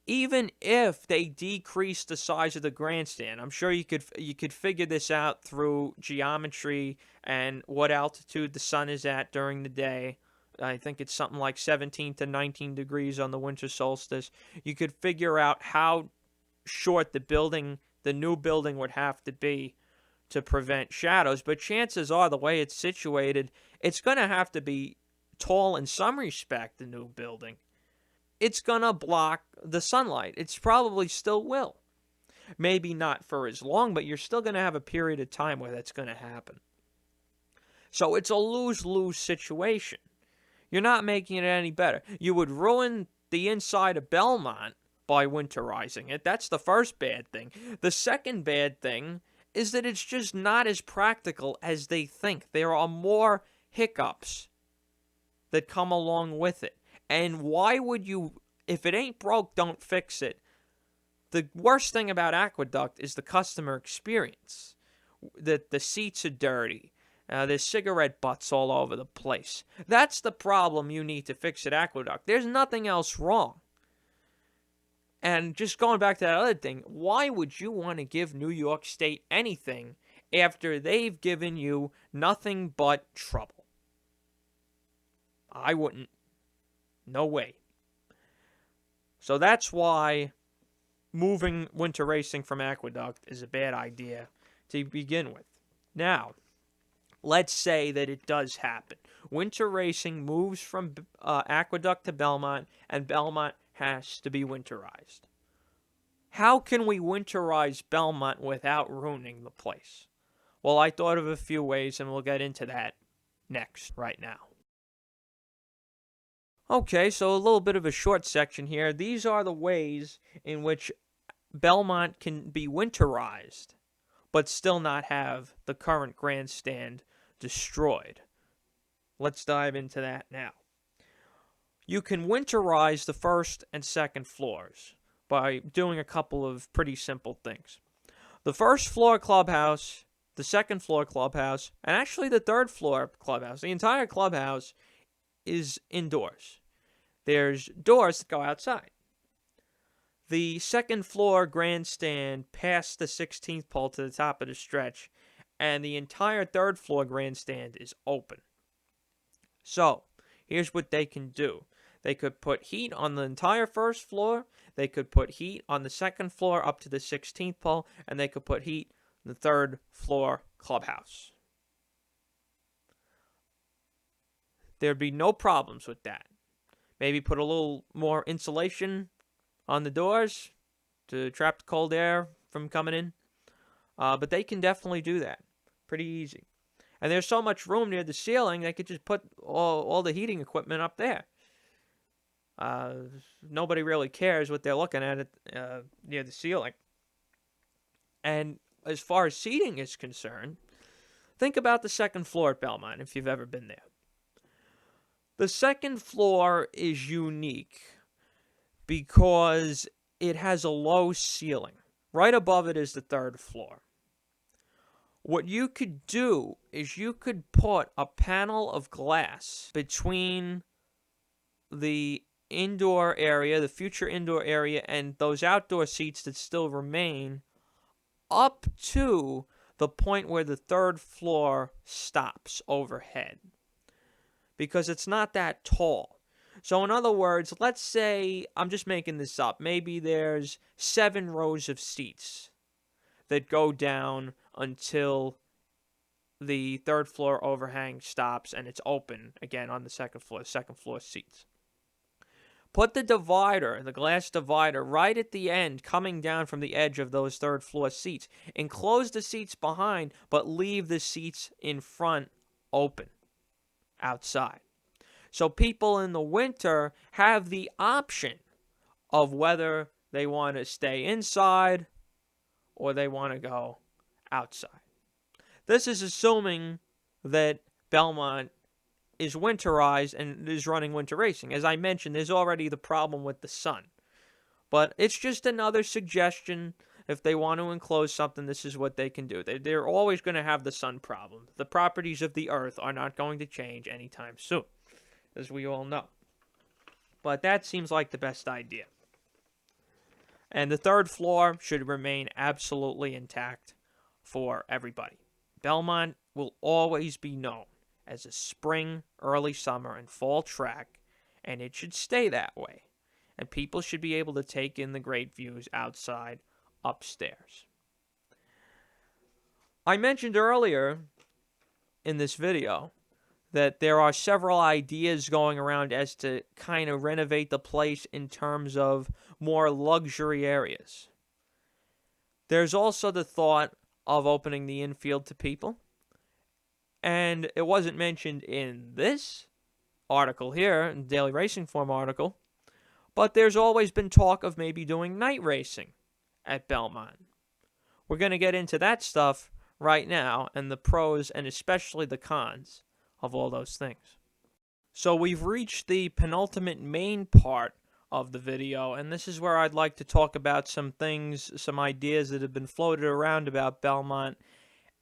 Even if they decrease the size of the grandstand, I'm sure you could figure this out through geometry and what altitude the sun is at during the day I think it's something like 17 to 19 degrees on the winter solstice. You could figure out how short the new building would have to be to prevent shadows. But chances are, the way it's situated, it's going to have to be tall in some respect, the new building. It's going to block the sunlight. It's probably still will. Maybe not for as long, but you're still going to have a period of time where that's going to happen. So it's a lose-lose situation. You're not making it any better. You would ruin the inside of Belmont by winterizing it. That's the first bad thing. The second bad thing is that it's just not as practical as they think. There are more hiccups that come along with it. And why would you, if it ain't broke, don't fix it? The worst thing about Aqueduct is the customer experience. That the seats are dirty. There's cigarette butts all over the place. That's the problem you need to fix at Aqueduct. There's nothing else wrong. And just going back to that other thing, why would you want to give New York State anything after they've given you nothing but trouble? I wouldn't. No way. So that's why moving winter racing from Aqueduct is a bad idea to begin with. Now, let's say that it does happen. Winter racing moves from Aqueduct to Belmont, and Belmont has to be winterized. How can we winterize Belmont without ruining the place? Well, I thought of a few ways, and we'll get into that next, right now. Okay, so a little bit of a short section here. These are the ways in which Belmont can be winterized, but still not have the current grandstand destroyed. Let's dive into that now. You can winterize the first and second floors by doing a couple of pretty simple things. The first floor clubhouse, the second floor clubhouse, and actually the third floor clubhouse, the entire clubhouse is indoors. There's doors that go outside. The second floor grandstand past the 16th pole to the top of the stretch, and the entire third floor grandstand is open. So, here's what they can do. They could put heat on the entire first floor, they could put heat on the second floor up to the 16th pole, and they could put heat in the third floor clubhouse. There'd be no problems with that. Maybe put a little more insulation on the doors to trap the cold air from coming in. But they can definitely do that. Pretty easy. And there's so much room near the ceiling, they could just put all the heating equipment up there. Nobody really cares what they're looking at near the ceiling. And as far as seating is concerned, think about the second floor at Belmont if you've ever been there. The second floor is unique because it has a low ceiling. Right above it is the third floor. What you could do is you could put a panel of glass between the indoor area, the future indoor area, and those outdoor seats that still remain up to the point where the third floor stops overhead. Because it's not that tall. So in other words, let's say, I'm just making this up, maybe there's 7 rows of seats that go down until the third floor overhang stops and it's open again on the second floor seats. Put the divider, the glass divider, right at the end, coming down from the edge of those third floor seats. Enclose the seats behind, but leave the seats in front open outside. So people in the winter have the option of whether they want to stay inside or they want to go outside. This is assuming that Belmont is winterized and is running winter racing. As I mentioned, there's already the problem with the sun. But it's just another suggestion. If they want to enclose something, this is what they can do. They're always going to have the sun problem. The properties of the earth are not going to change anytime soon, as we all know. But that seems like the best idea. And the third floor should remain absolutely intact for everybody. Belmont will always be known as a spring, early summer, and fall track, and it should stay that way. And people should be able to take in the great views outside, upstairs. I mentioned earlier in this video that there are several ideas going around as to kind of renovate the place in terms of more luxury areas. There's also the thought of opening the infield to people. And it wasn't mentioned in this article here, in the Daily Racing Form article, but there's always been talk of maybe doing night racing at Belmont. We're going to get into that stuff right now and the pros and especially the cons of all those things. So we've reached the penultimate main part of the video, and this is where I'd like to talk about some things, some ideas that have been floated around about Belmont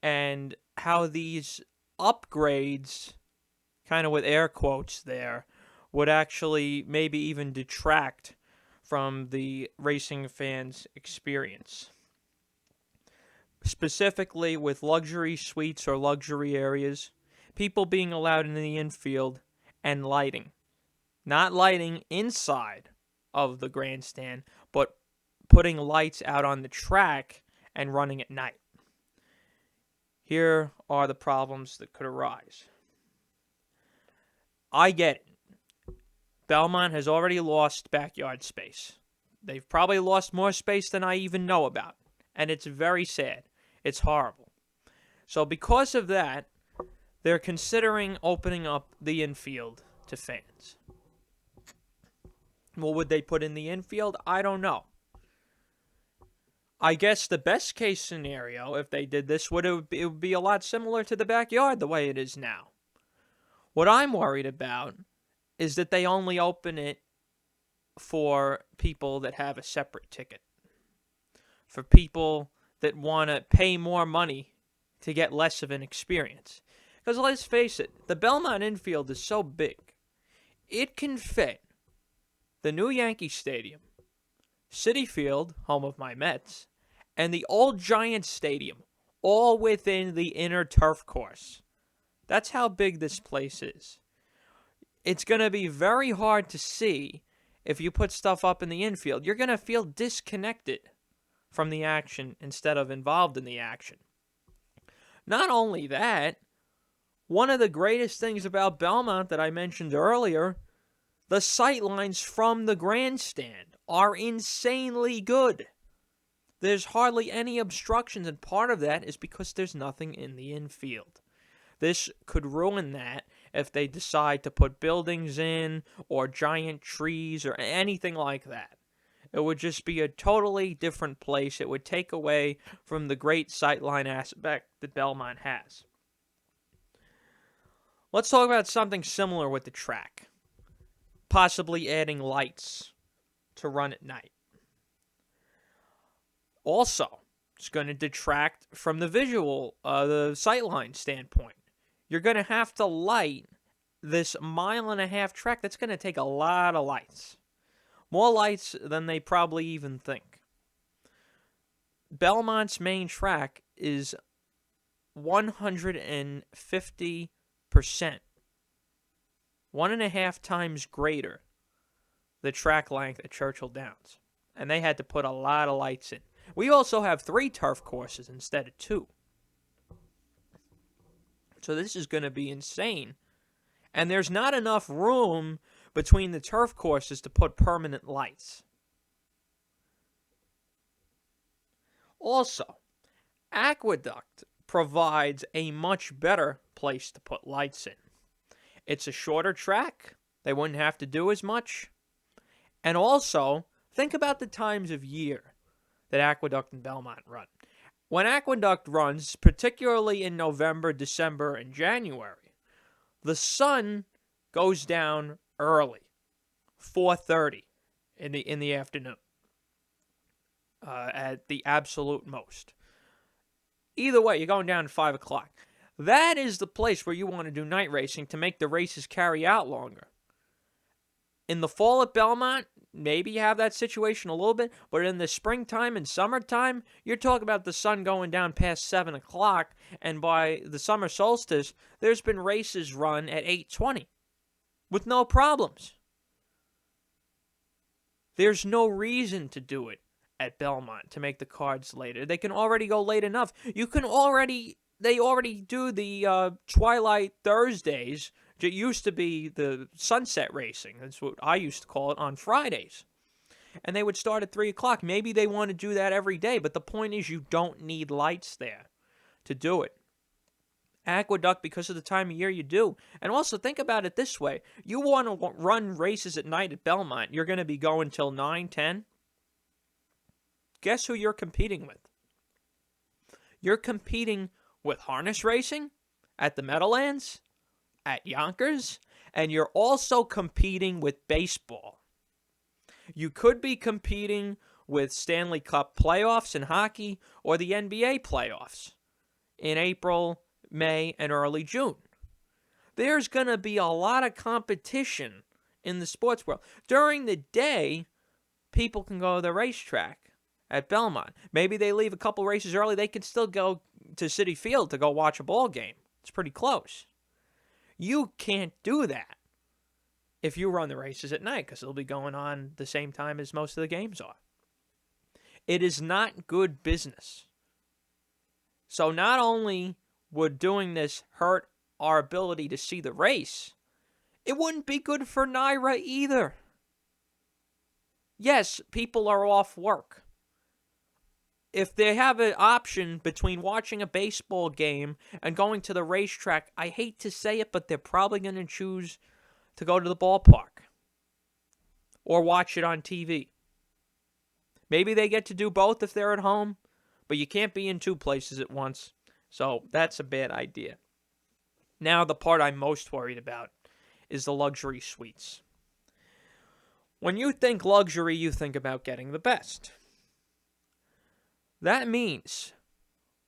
and how these upgrades, kind of with air quotes there, would actually maybe even detract from the racing fans' experience. Specifically with luxury suites or luxury areas, people being allowed in the infield, and lighting. Not lighting inside of the grandstand, but putting lights out on the track and running at night. Here are the problems that could arise. I get it. Belmont has already lost backyard space. They've probably lost more space than I even know about. And it's very sad. It's horrible. So because of that, they're considering opening up the infield to fans. What would they put in the infield? I don't know. I guess the best case scenario, if they did this, it would be a lot similar to the backyard the way it is now. What I'm worried about is that they only open it for people that have a separate ticket. For people that want to pay more money to get less of an experience. Because let's face it, the Belmont infield is so big. It can fit the new Yankee Stadium, Citi Field, home of my Mets, and the old Giants Stadium, all within the inner turf course. That's how big this place is. It's going to be very hard to see if you put stuff up in the infield. You're going to feel disconnected from the action instead of involved in the action. Not only that, one of the greatest things about Belmont that I mentioned earlier, the sightlines from the grandstand are insanely good. There's hardly any obstructions, and part of that is because there's nothing in the infield. This could ruin that if they decide to put buildings in or giant trees or anything like that. It would just be a totally different place. It would take away from the great sightline aspect that Belmont has. Let's talk about something similar with the track. Possibly adding lights to run at night. Also, it's going to detract from the visual, the sightline standpoint. You're going to have to light this 1.5 mile track. That's going to take a lot of lights. More lights than they probably even think. Belmont's main track is 150%. 1.5 times greater the track length at Churchill Downs. And they had to put a lot of lights in. We also have 3 turf courses instead of 2. So this is going to be insane. And there's not enough room between the turf courses to put permanent lights. Also, Aqueduct provides a much better place to put lights in. It's a shorter track. They wouldn't have to do as much. And also, think about the times of year that Aqueduct and Belmont run. When Aqueduct runs, particularly in November, December, and January, the sun goes down early, 4:30 in the afternoon, at the absolute most. Either way, you're going down at 5 o'clock. That is the place where you want to do night racing to make the races carry out longer. In the fall at Belmont, maybe you have that situation a little bit, but in the springtime and summertime, you're talking about the sun going down past 7 o'clock, and by the summer solstice, there's been races run at 8:20 with no problems. There's no reason to do it at Belmont to make the cards later. They can already go late enough. They already do the Twilight Thursdays. It used to be the sunset racing. That's what I used to call it, on Fridays. And they would start at 3 o'clock. Maybe they want to do that every day, but the point is you don't need lights there to do it. Aqueduct, because of the time of year you do. And also think about it this way. You want to run races at night at Belmont. You're going to be going till 9, 10. Guess who you're competing with? You're competing with harness racing at the Meadowlands, at Yonkers, and you're also competing with baseball. You could be competing with Stanley Cup playoffs in hockey or the NBA playoffs in April, May, and early June. There's going to be a lot of competition in the sports world. During the day, people can go to the racetrack at Belmont. Maybe they leave a couple races early. They can still go to Citi Field to go watch a ball game. It's pretty close. You can't do that if you run the races at night, because it'll be going on the same time as most of the games are. It is not good business. So not only would doing this hurt our ability to see the race, it wouldn't be good for NYRA either. Yes, people are off work. If they have an option between watching a baseball game and going to the racetrack, I hate to say it, but they're probably going to choose to go to the ballpark or watch it on TV. Maybe they get to do both if they're at home, but you can't be in two places at once. So that's a bad idea. Now, the part I'm most worried about is the luxury suites. When you think luxury, you think about getting the best. That means,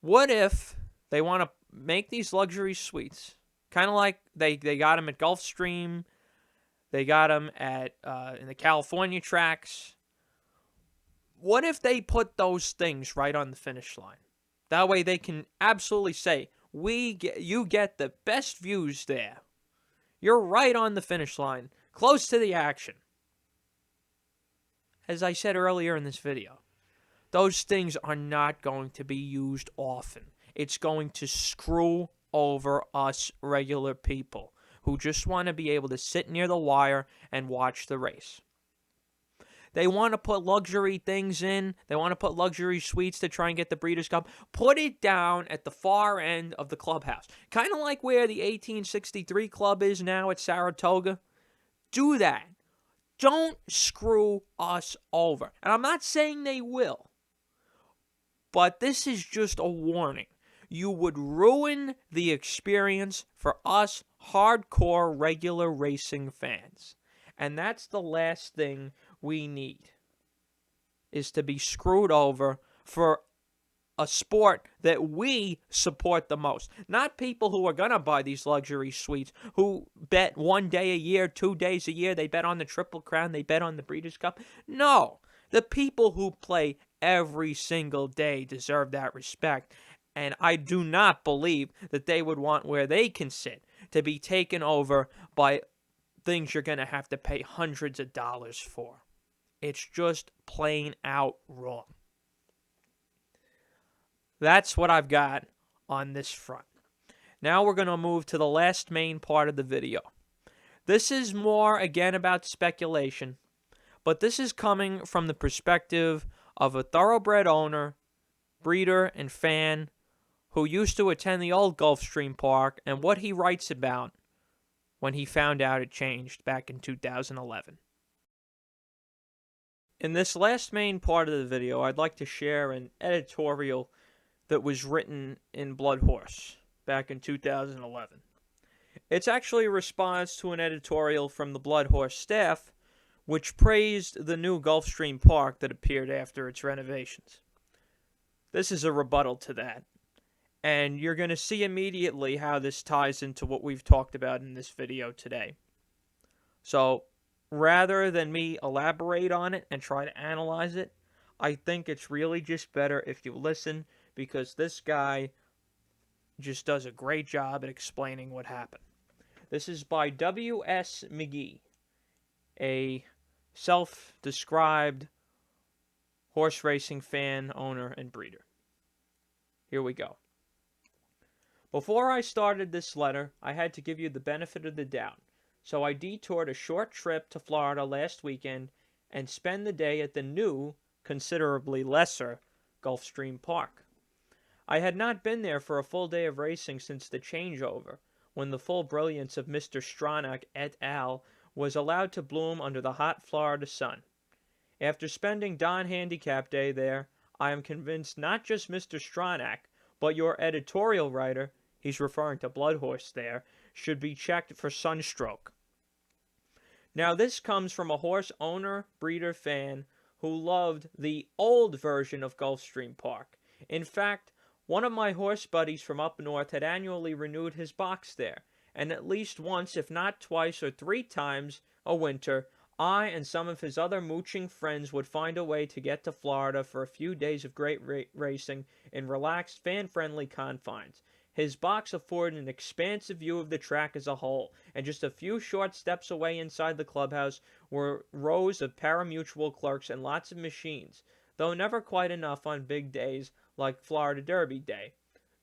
what if they want to make these luxury suites, kind of like they got them at Gulfstream, they got them at in the California tracks. What if they put those things right on the finish line? That way they can absolutely say, you get the best views there. You're right on the finish line, close to the action. As I said earlier in this video, those things are not going to be used often. It's going to screw over us regular people who just want to be able to sit near the wire and watch the race. They want to put luxury things in. They want to put luxury suites to try and get the Breeders' Cup. Put it down at the far end of the clubhouse. Kind of like where the 1863 Club is now at Saratoga. Do that. Don't screw us over. And I'm not saying they will. But this is just a warning. You would ruin the experience for us hardcore regular racing fans. And that's the last thing we need, is to be screwed over for a sport that we support the most. Not people who are going to buy these luxury suites, who bet 1 day a year, 2 days a year, they bet on the Triple Crown, they bet on the Breeders' Cup. No, the people who play every single day deserve that respect. And I do not believe that they would want where they can sit to be taken over by things you're going to have to pay hundreds of dollars for. It's just plain out wrong. That's what I've got on this front. Now we're going to move to the last main part of the video. This is more, again, about speculation, but this is coming from the perspective of a thoroughbred owner, breeder, and fan who used to attend the old Gulfstream Park, and what he writes about when he found out it changed back in 2011. In this last main part of the video, I'd like to share an editorial that was written in BloodHorse back in 2011. It's actually a response to an editorial from the BloodHorse staff, which praised the new Gulfstream Park that appeared after its renovations. This is a rebuttal to that, and you're going to see immediately how this ties into what we've talked about in this video today. So, rather than me elaborate on it and try to analyze it, I think it's really just better if you listen, because this guy just does a great job at explaining what happened. This is by W.S. McGee, a self-described horse racing fan, owner, and breeder. Here we go. Before I started this letter, I had to give you the benefit of the doubt, so I detoured a short trip to Florida last weekend and spent the day at the new, considerably lesser, Gulfstream Park. I had not been there for a full day of racing since the changeover, when the full brilliance of Mr. Stronach et al. Was allowed to bloom under the hot Florida sun. After spending Don Handicap Day there, I am convinced not just Mr. Stronach, but your editorial writer, he's referring to BloodHorse there, should be checked for sunstroke. Now this comes from a horse owner, breeder, fan who loved the old version of Gulfstream Park. In fact, one of my horse buddies from up north had annually renewed his box there, and at least once, if not twice or three times a winter, I and some of his other mooching friends would find a way to get to Florida for a few days of great racing in relaxed, fan-friendly confines. His box afforded an expansive view of the track as a whole, and just a few short steps away inside the clubhouse were rows of pari-mutuel clerks and lots of machines, though never quite enough on big days like Florida Derby Day.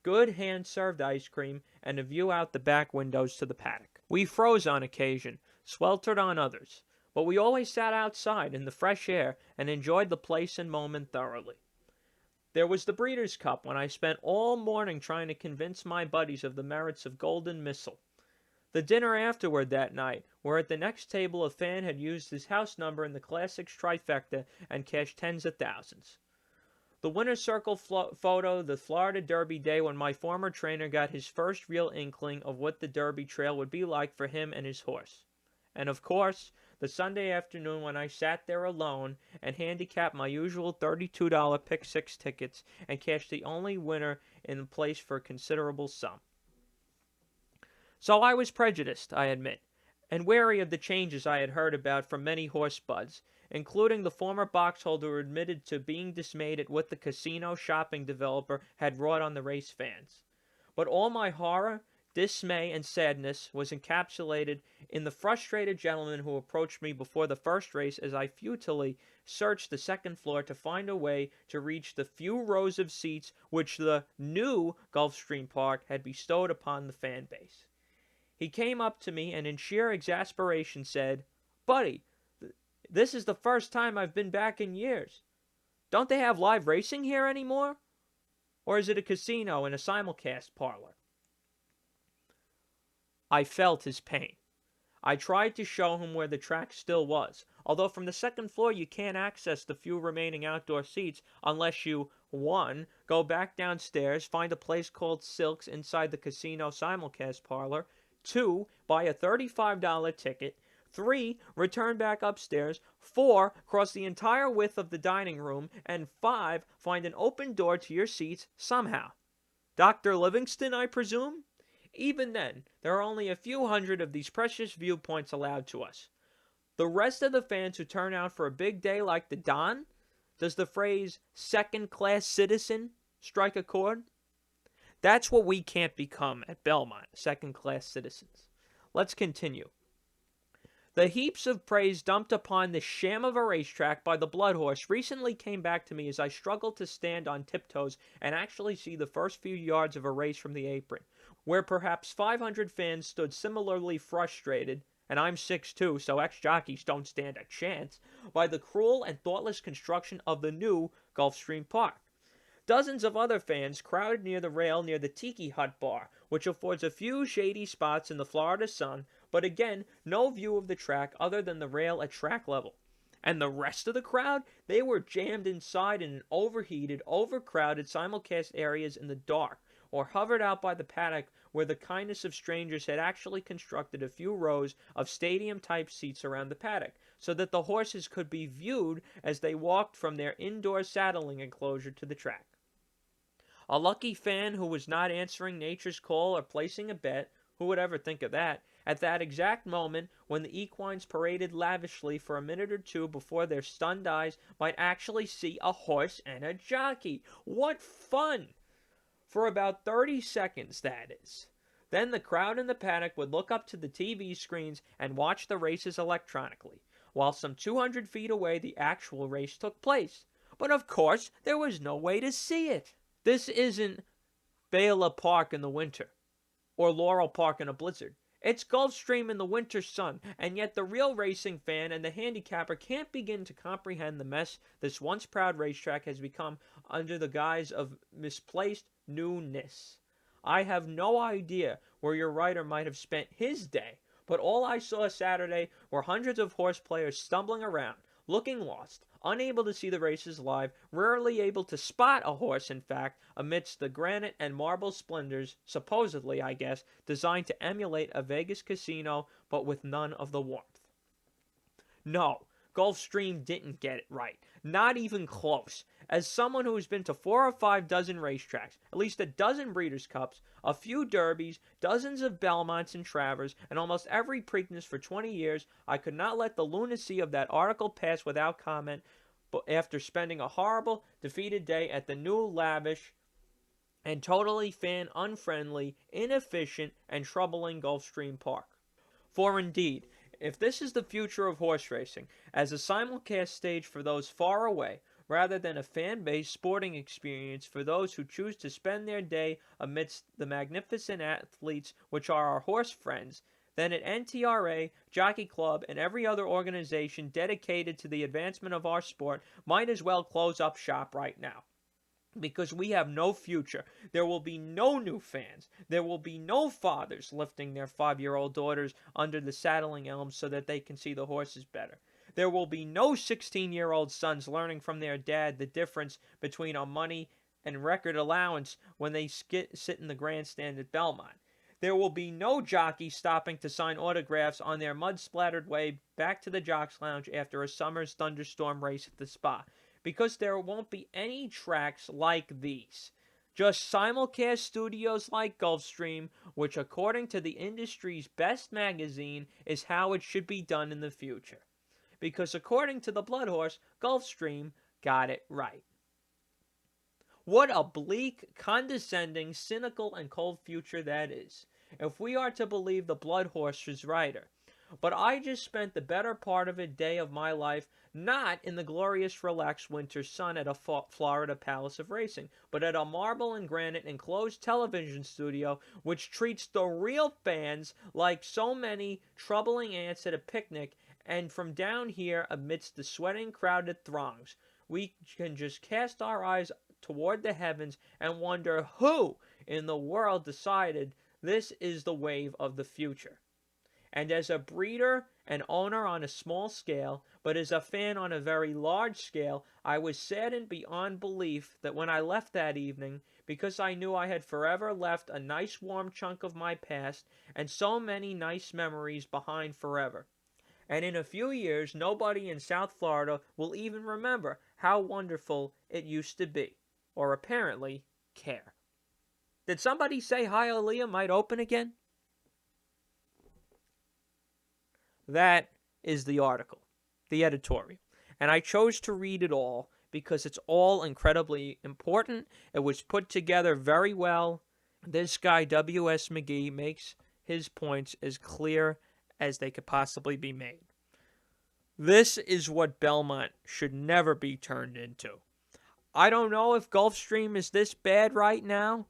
Good hand-served ice cream, and a view out the back windows to the paddock. We froze on occasion, sweltered on others, but we always sat outside in the fresh air and enjoyed the place and moment thoroughly. There was the Breeders' Cup, when I spent all morning trying to convince my buddies of the merits of Golden Missile. The dinner afterward that night, where at the next table a fan had used his house number in the Classics trifecta and cashed tens of thousands. The winner's circle photo, the Florida Derby Day when my former trainer got his first real inkling of what the Derby Trail would be like for him and his horse. And of course, the Sunday afternoon when I sat there alone and handicapped my usual $32 pick six tickets and cashed the only winner in the place for a considerable sum. So I was prejudiced, I admit, and wary of the changes I had heard about from many horse buds, including the former boxholder who admitted to being dismayed at what the casino shopping developer had wrought on the race fans. But all my horror, dismay, and sadness was encapsulated in the frustrated gentleman who approached me before the first race as I futilely searched the second floor to find a way to reach the few rows of seats which the new Gulfstream Park had bestowed upon the fan base. He came up to me and in sheer exasperation said, "Buddy, this is the first time I've been back in years. Don't they have live racing here anymore? Or is it a casino and a simulcast parlor?" I felt his pain. I tried to show him where the track still was, although from the second floor you can't access the few remaining outdoor seats unless you, 1. Go back downstairs, find a place called Silks inside the casino simulcast parlor, 2. Buy a $35 ticket, 3. Return back upstairs, 4. Cross the entire width of the dining room, and 5. Find an open door to your seats somehow. Dr. Livingston, I presume? Even then, there are only a few hundred of these precious viewpoints allowed to us. The rest of the fans who turn out for a big day like the Don, does the phrase second-class citizen strike a chord? That's what we can't become at Belmont, second-class citizens. Let's continue. The heaps of praise dumped upon this sham of a racetrack by the BloodHorse recently came back to me as I struggled to stand on tiptoes and actually see the first few yards of a race from the apron, where perhaps 500 fans stood similarly frustrated, and I'm 6'2", so ex-jockeys don't stand a chance, by the cruel and thoughtless construction of the new Gulfstream Park. Dozens of other fans crowded near the rail near the Tiki Hut bar, which affords a few shady spots in the Florida sun, but again, no view of the track other than the rail at track level. And the rest of the crowd? They were jammed inside in overheated, overcrowded simulcast areas in the dark, or hovered out by the paddock where the kindness of strangers had actually constructed a few rows of stadium-type seats around the paddock, so that the horses could be viewed as they walked from their indoor saddling enclosure to the track. A lucky fan who was not answering nature's call or placing a bet, who would ever think of that, At that exact moment, when the equines paraded lavishly for a minute or two before their stunned eyes might actually see a horse and a jockey. What fun! For about 30 seconds, that is. Then the crowd in the paddock would look up to the TV screens and watch the races electronically, while some 200 feet away the actual race took place. But of course, there was no way to see it. This isn't Belmont Park in the winter, or Laurel Park in a blizzard. It's Gulfstream in the winter sun, and yet the real racing fan and the handicapper can't begin to comprehend the mess this once proud racetrack has become under the guise of misplaced newness. I have no idea where your writer might have spent his day, but all I saw Saturday were hundreds of horse players stumbling around, looking lost, unable to see the races live, rarely able to spot a horse, in fact, amidst the granite and marble splendors, supposedly, I guess, designed to emulate a Vegas casino, but with none of the warmth. No, Gulfstream didn't get it right. Not even close. As someone who has been to 4 or 5 dozen racetracks, at least a dozen Breeders' Cups, a few Derbies, dozens of Belmonts and Travers, and almost every Preakness for 20 years, I could not let the lunacy of that article pass without comment. But after spending a horrible, defeated day at the new, lavish, and totally fan-unfriendly, inefficient, and troubling Gulfstream Park. For indeed, if this is the future of horse racing, as a simulcast stage for those far away, rather than a fan-based sporting experience for those who choose to spend their day amidst the magnificent athletes which are our horse friends, then at NTRA, Jockey Club, and every other organization dedicated to the advancement of our sport might as well close up shop right now. Because we have no future. There will be no new fans. There will be no fathers lifting their 5-year-old daughters under the saddling elms so that they can see the horses better. There will be no 16-year-old sons learning from their dad the difference between a money and record allowance when they sit in the grandstand at Belmont. There will be no jockeys stopping to sign autographs on their mud-splattered way back to the Jocks Lounge after a summer's thunderstorm race at the Spa. Because there won't be any tracks like these. Just simulcast studios like Gulfstream, which according to the industry's best magazine is how it should be done in the future. Because according to the BloodHorse, Gulfstream got it right. What a bleak, condescending, cynical, and cold future that is, if we are to believe the BloodHorse's writer. But I just spent the better part of a day of my life not in the glorious relaxed winter sun at a Florida palace of racing, but at a marble and granite enclosed television studio which treats the real fans like so many troubling ants at a picnic, and from down here amidst the sweating crowded throngs, we can just cast our eyes toward the heavens and wonder who in the world decided this is the wave of the future. And as a breeder and owner on a small scale, but as a fan on a very large scale, I was saddened beyond belief that when I left that evening, because I knew I had forever left a nice warm chunk of my past and so many nice memories behind forever. And in a few years, nobody in South Florida will even remember how wonderful it used to be, or apparently care. Did somebody say Hialeah might open again? That is the article, the editorial. And I chose to read it all because it's all incredibly important. It was put together very well. This guy, W.S. McGee, makes his points as clear as they could possibly be made. This is what Belmont should never be turned into. I don't know if Gulfstream is this bad right now,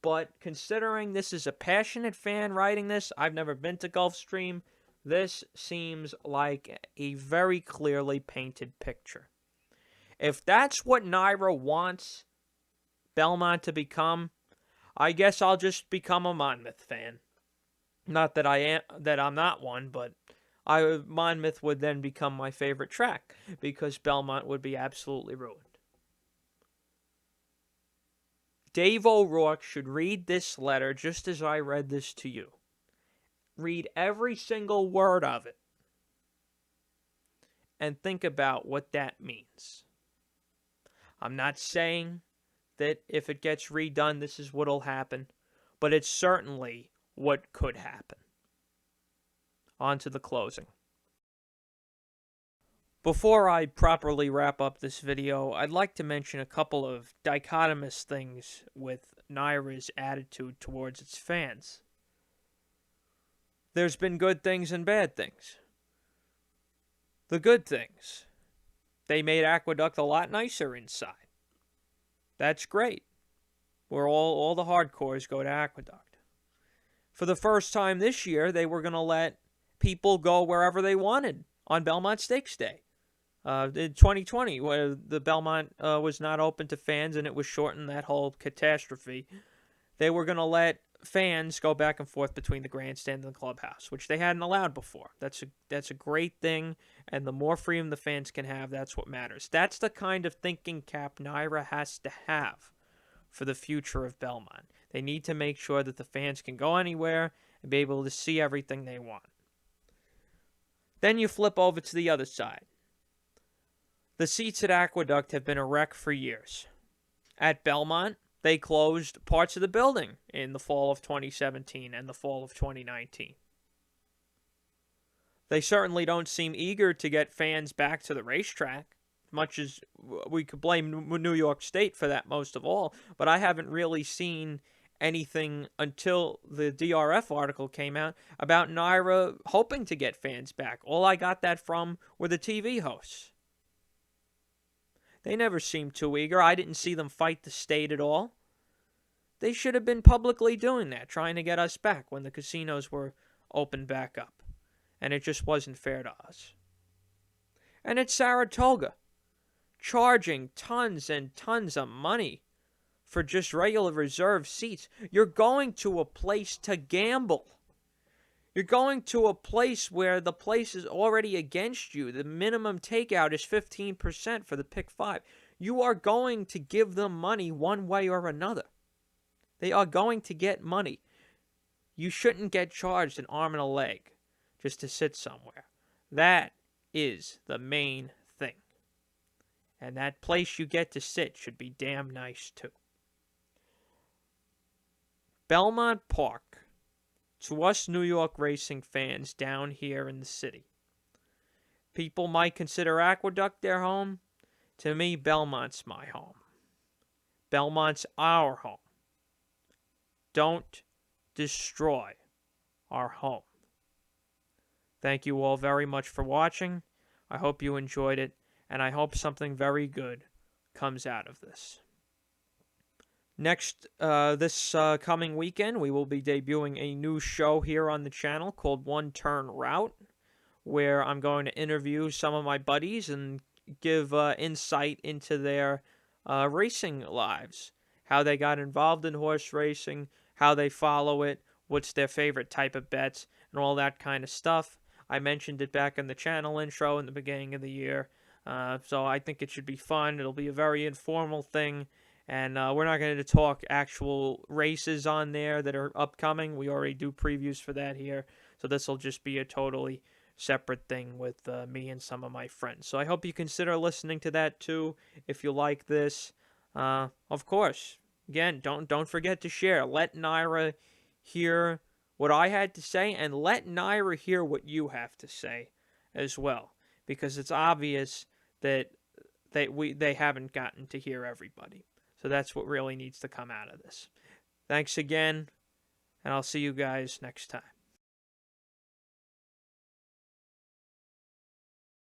but considering this is a passionate fan writing this, I've never been to Gulfstream, this seems like a very clearly painted picture. If that's what NYRA wants Belmont to become, I guess I'll just become a Monmouth fan. Not that I'm not one, but Monmouth would then become my favorite track because Belmont would be absolutely ruined. Dave O'Rourke should read this letter just as I read this to you. Read every single word of it and think about what that means. I'm not saying that if it gets redone, this is what'll happen, but it's certainly what could happen. on to the closing. Before I properly wrap up this video, I'd like to mention a couple of dichotomous things with NYRA's attitude towards its fans. There's been good things and bad things. The good things: they made Aqueduct a lot nicer inside. That's great. Where all the hardcores go to Aqueduct. For the first time this year, they were going to let people go wherever they wanted on Belmont Stakes Day. In 2020, where the Belmont was not open to fans and it was shortened, that whole catastrophe, they were going to let fans go back and forth between the grandstand and the clubhouse, which they hadn't allowed before. That's a great thing, and the more freedom the fans can have, that's what matters. That's the kind of thinking cap NYRA has to have for the future of Belmont. They need to make sure that the fans can go anywhere and be able to see everything they want. Then you flip over to the other side. The seats at Aqueduct have been a wreck for years. At Belmont, they closed parts of the building in the fall of 2017 and the fall of 2019. They certainly don't seem eager to get fans back to the racetrack, much as we could blame New York State for that most of all, but I haven't really seen anything until the DRF article came out about NYRA hoping to get fans back. All I got that from were the TV hosts. They never seemed too eager. I didn't see them fight the state at all. They should have been publicly doing that, trying to get us back when the casinos were opened back up. And it just wasn't fair to us. And at Saratoga, charging tons and tons of money for just regular reserved seats. You're going to a place to gamble. You're going to a place where the place is already against you. The minimum takeout is 15% for the pick 5. You are going to give them money one way or another. They are going to get money. You shouldn't get charged an arm and a leg just to sit somewhere. That is the main thing. And that place you get to sit should be damn nice too. Belmont Park, to us New York racing fans down here in the city, people might consider Aqueduct their home. To me, Belmont's my home. Belmont's our home. Don't destroy our home. Thank you all very much for watching. I hope you enjoyed it, and I hope something very good comes out of this. Next, this coming weekend, we will be debuting a new show here on the channel called One Turn Route, where I'm going to interview some of my buddies and give insight into their racing lives, how they got involved in horse racing, how they follow it, what's their favorite type of bets, and all that kind of stuff. I mentioned it back in the channel intro in the beginning of the year, so I think it should be fun. It'll be a very informal thing. And we're not going to talk actual races on there that are upcoming. We already do previews for that here. So this will just be a totally separate thing with me and some of my friends. So I hope you consider listening to that too if you like this. Of course, again, don't forget to share. Let NYRA hear what I had to say, and let NYRA hear what you have to say as well. Because it's obvious that they haven't gotten to hear everybody. So that's what really needs to come out of this. Thanks again, and I'll see you guys next time.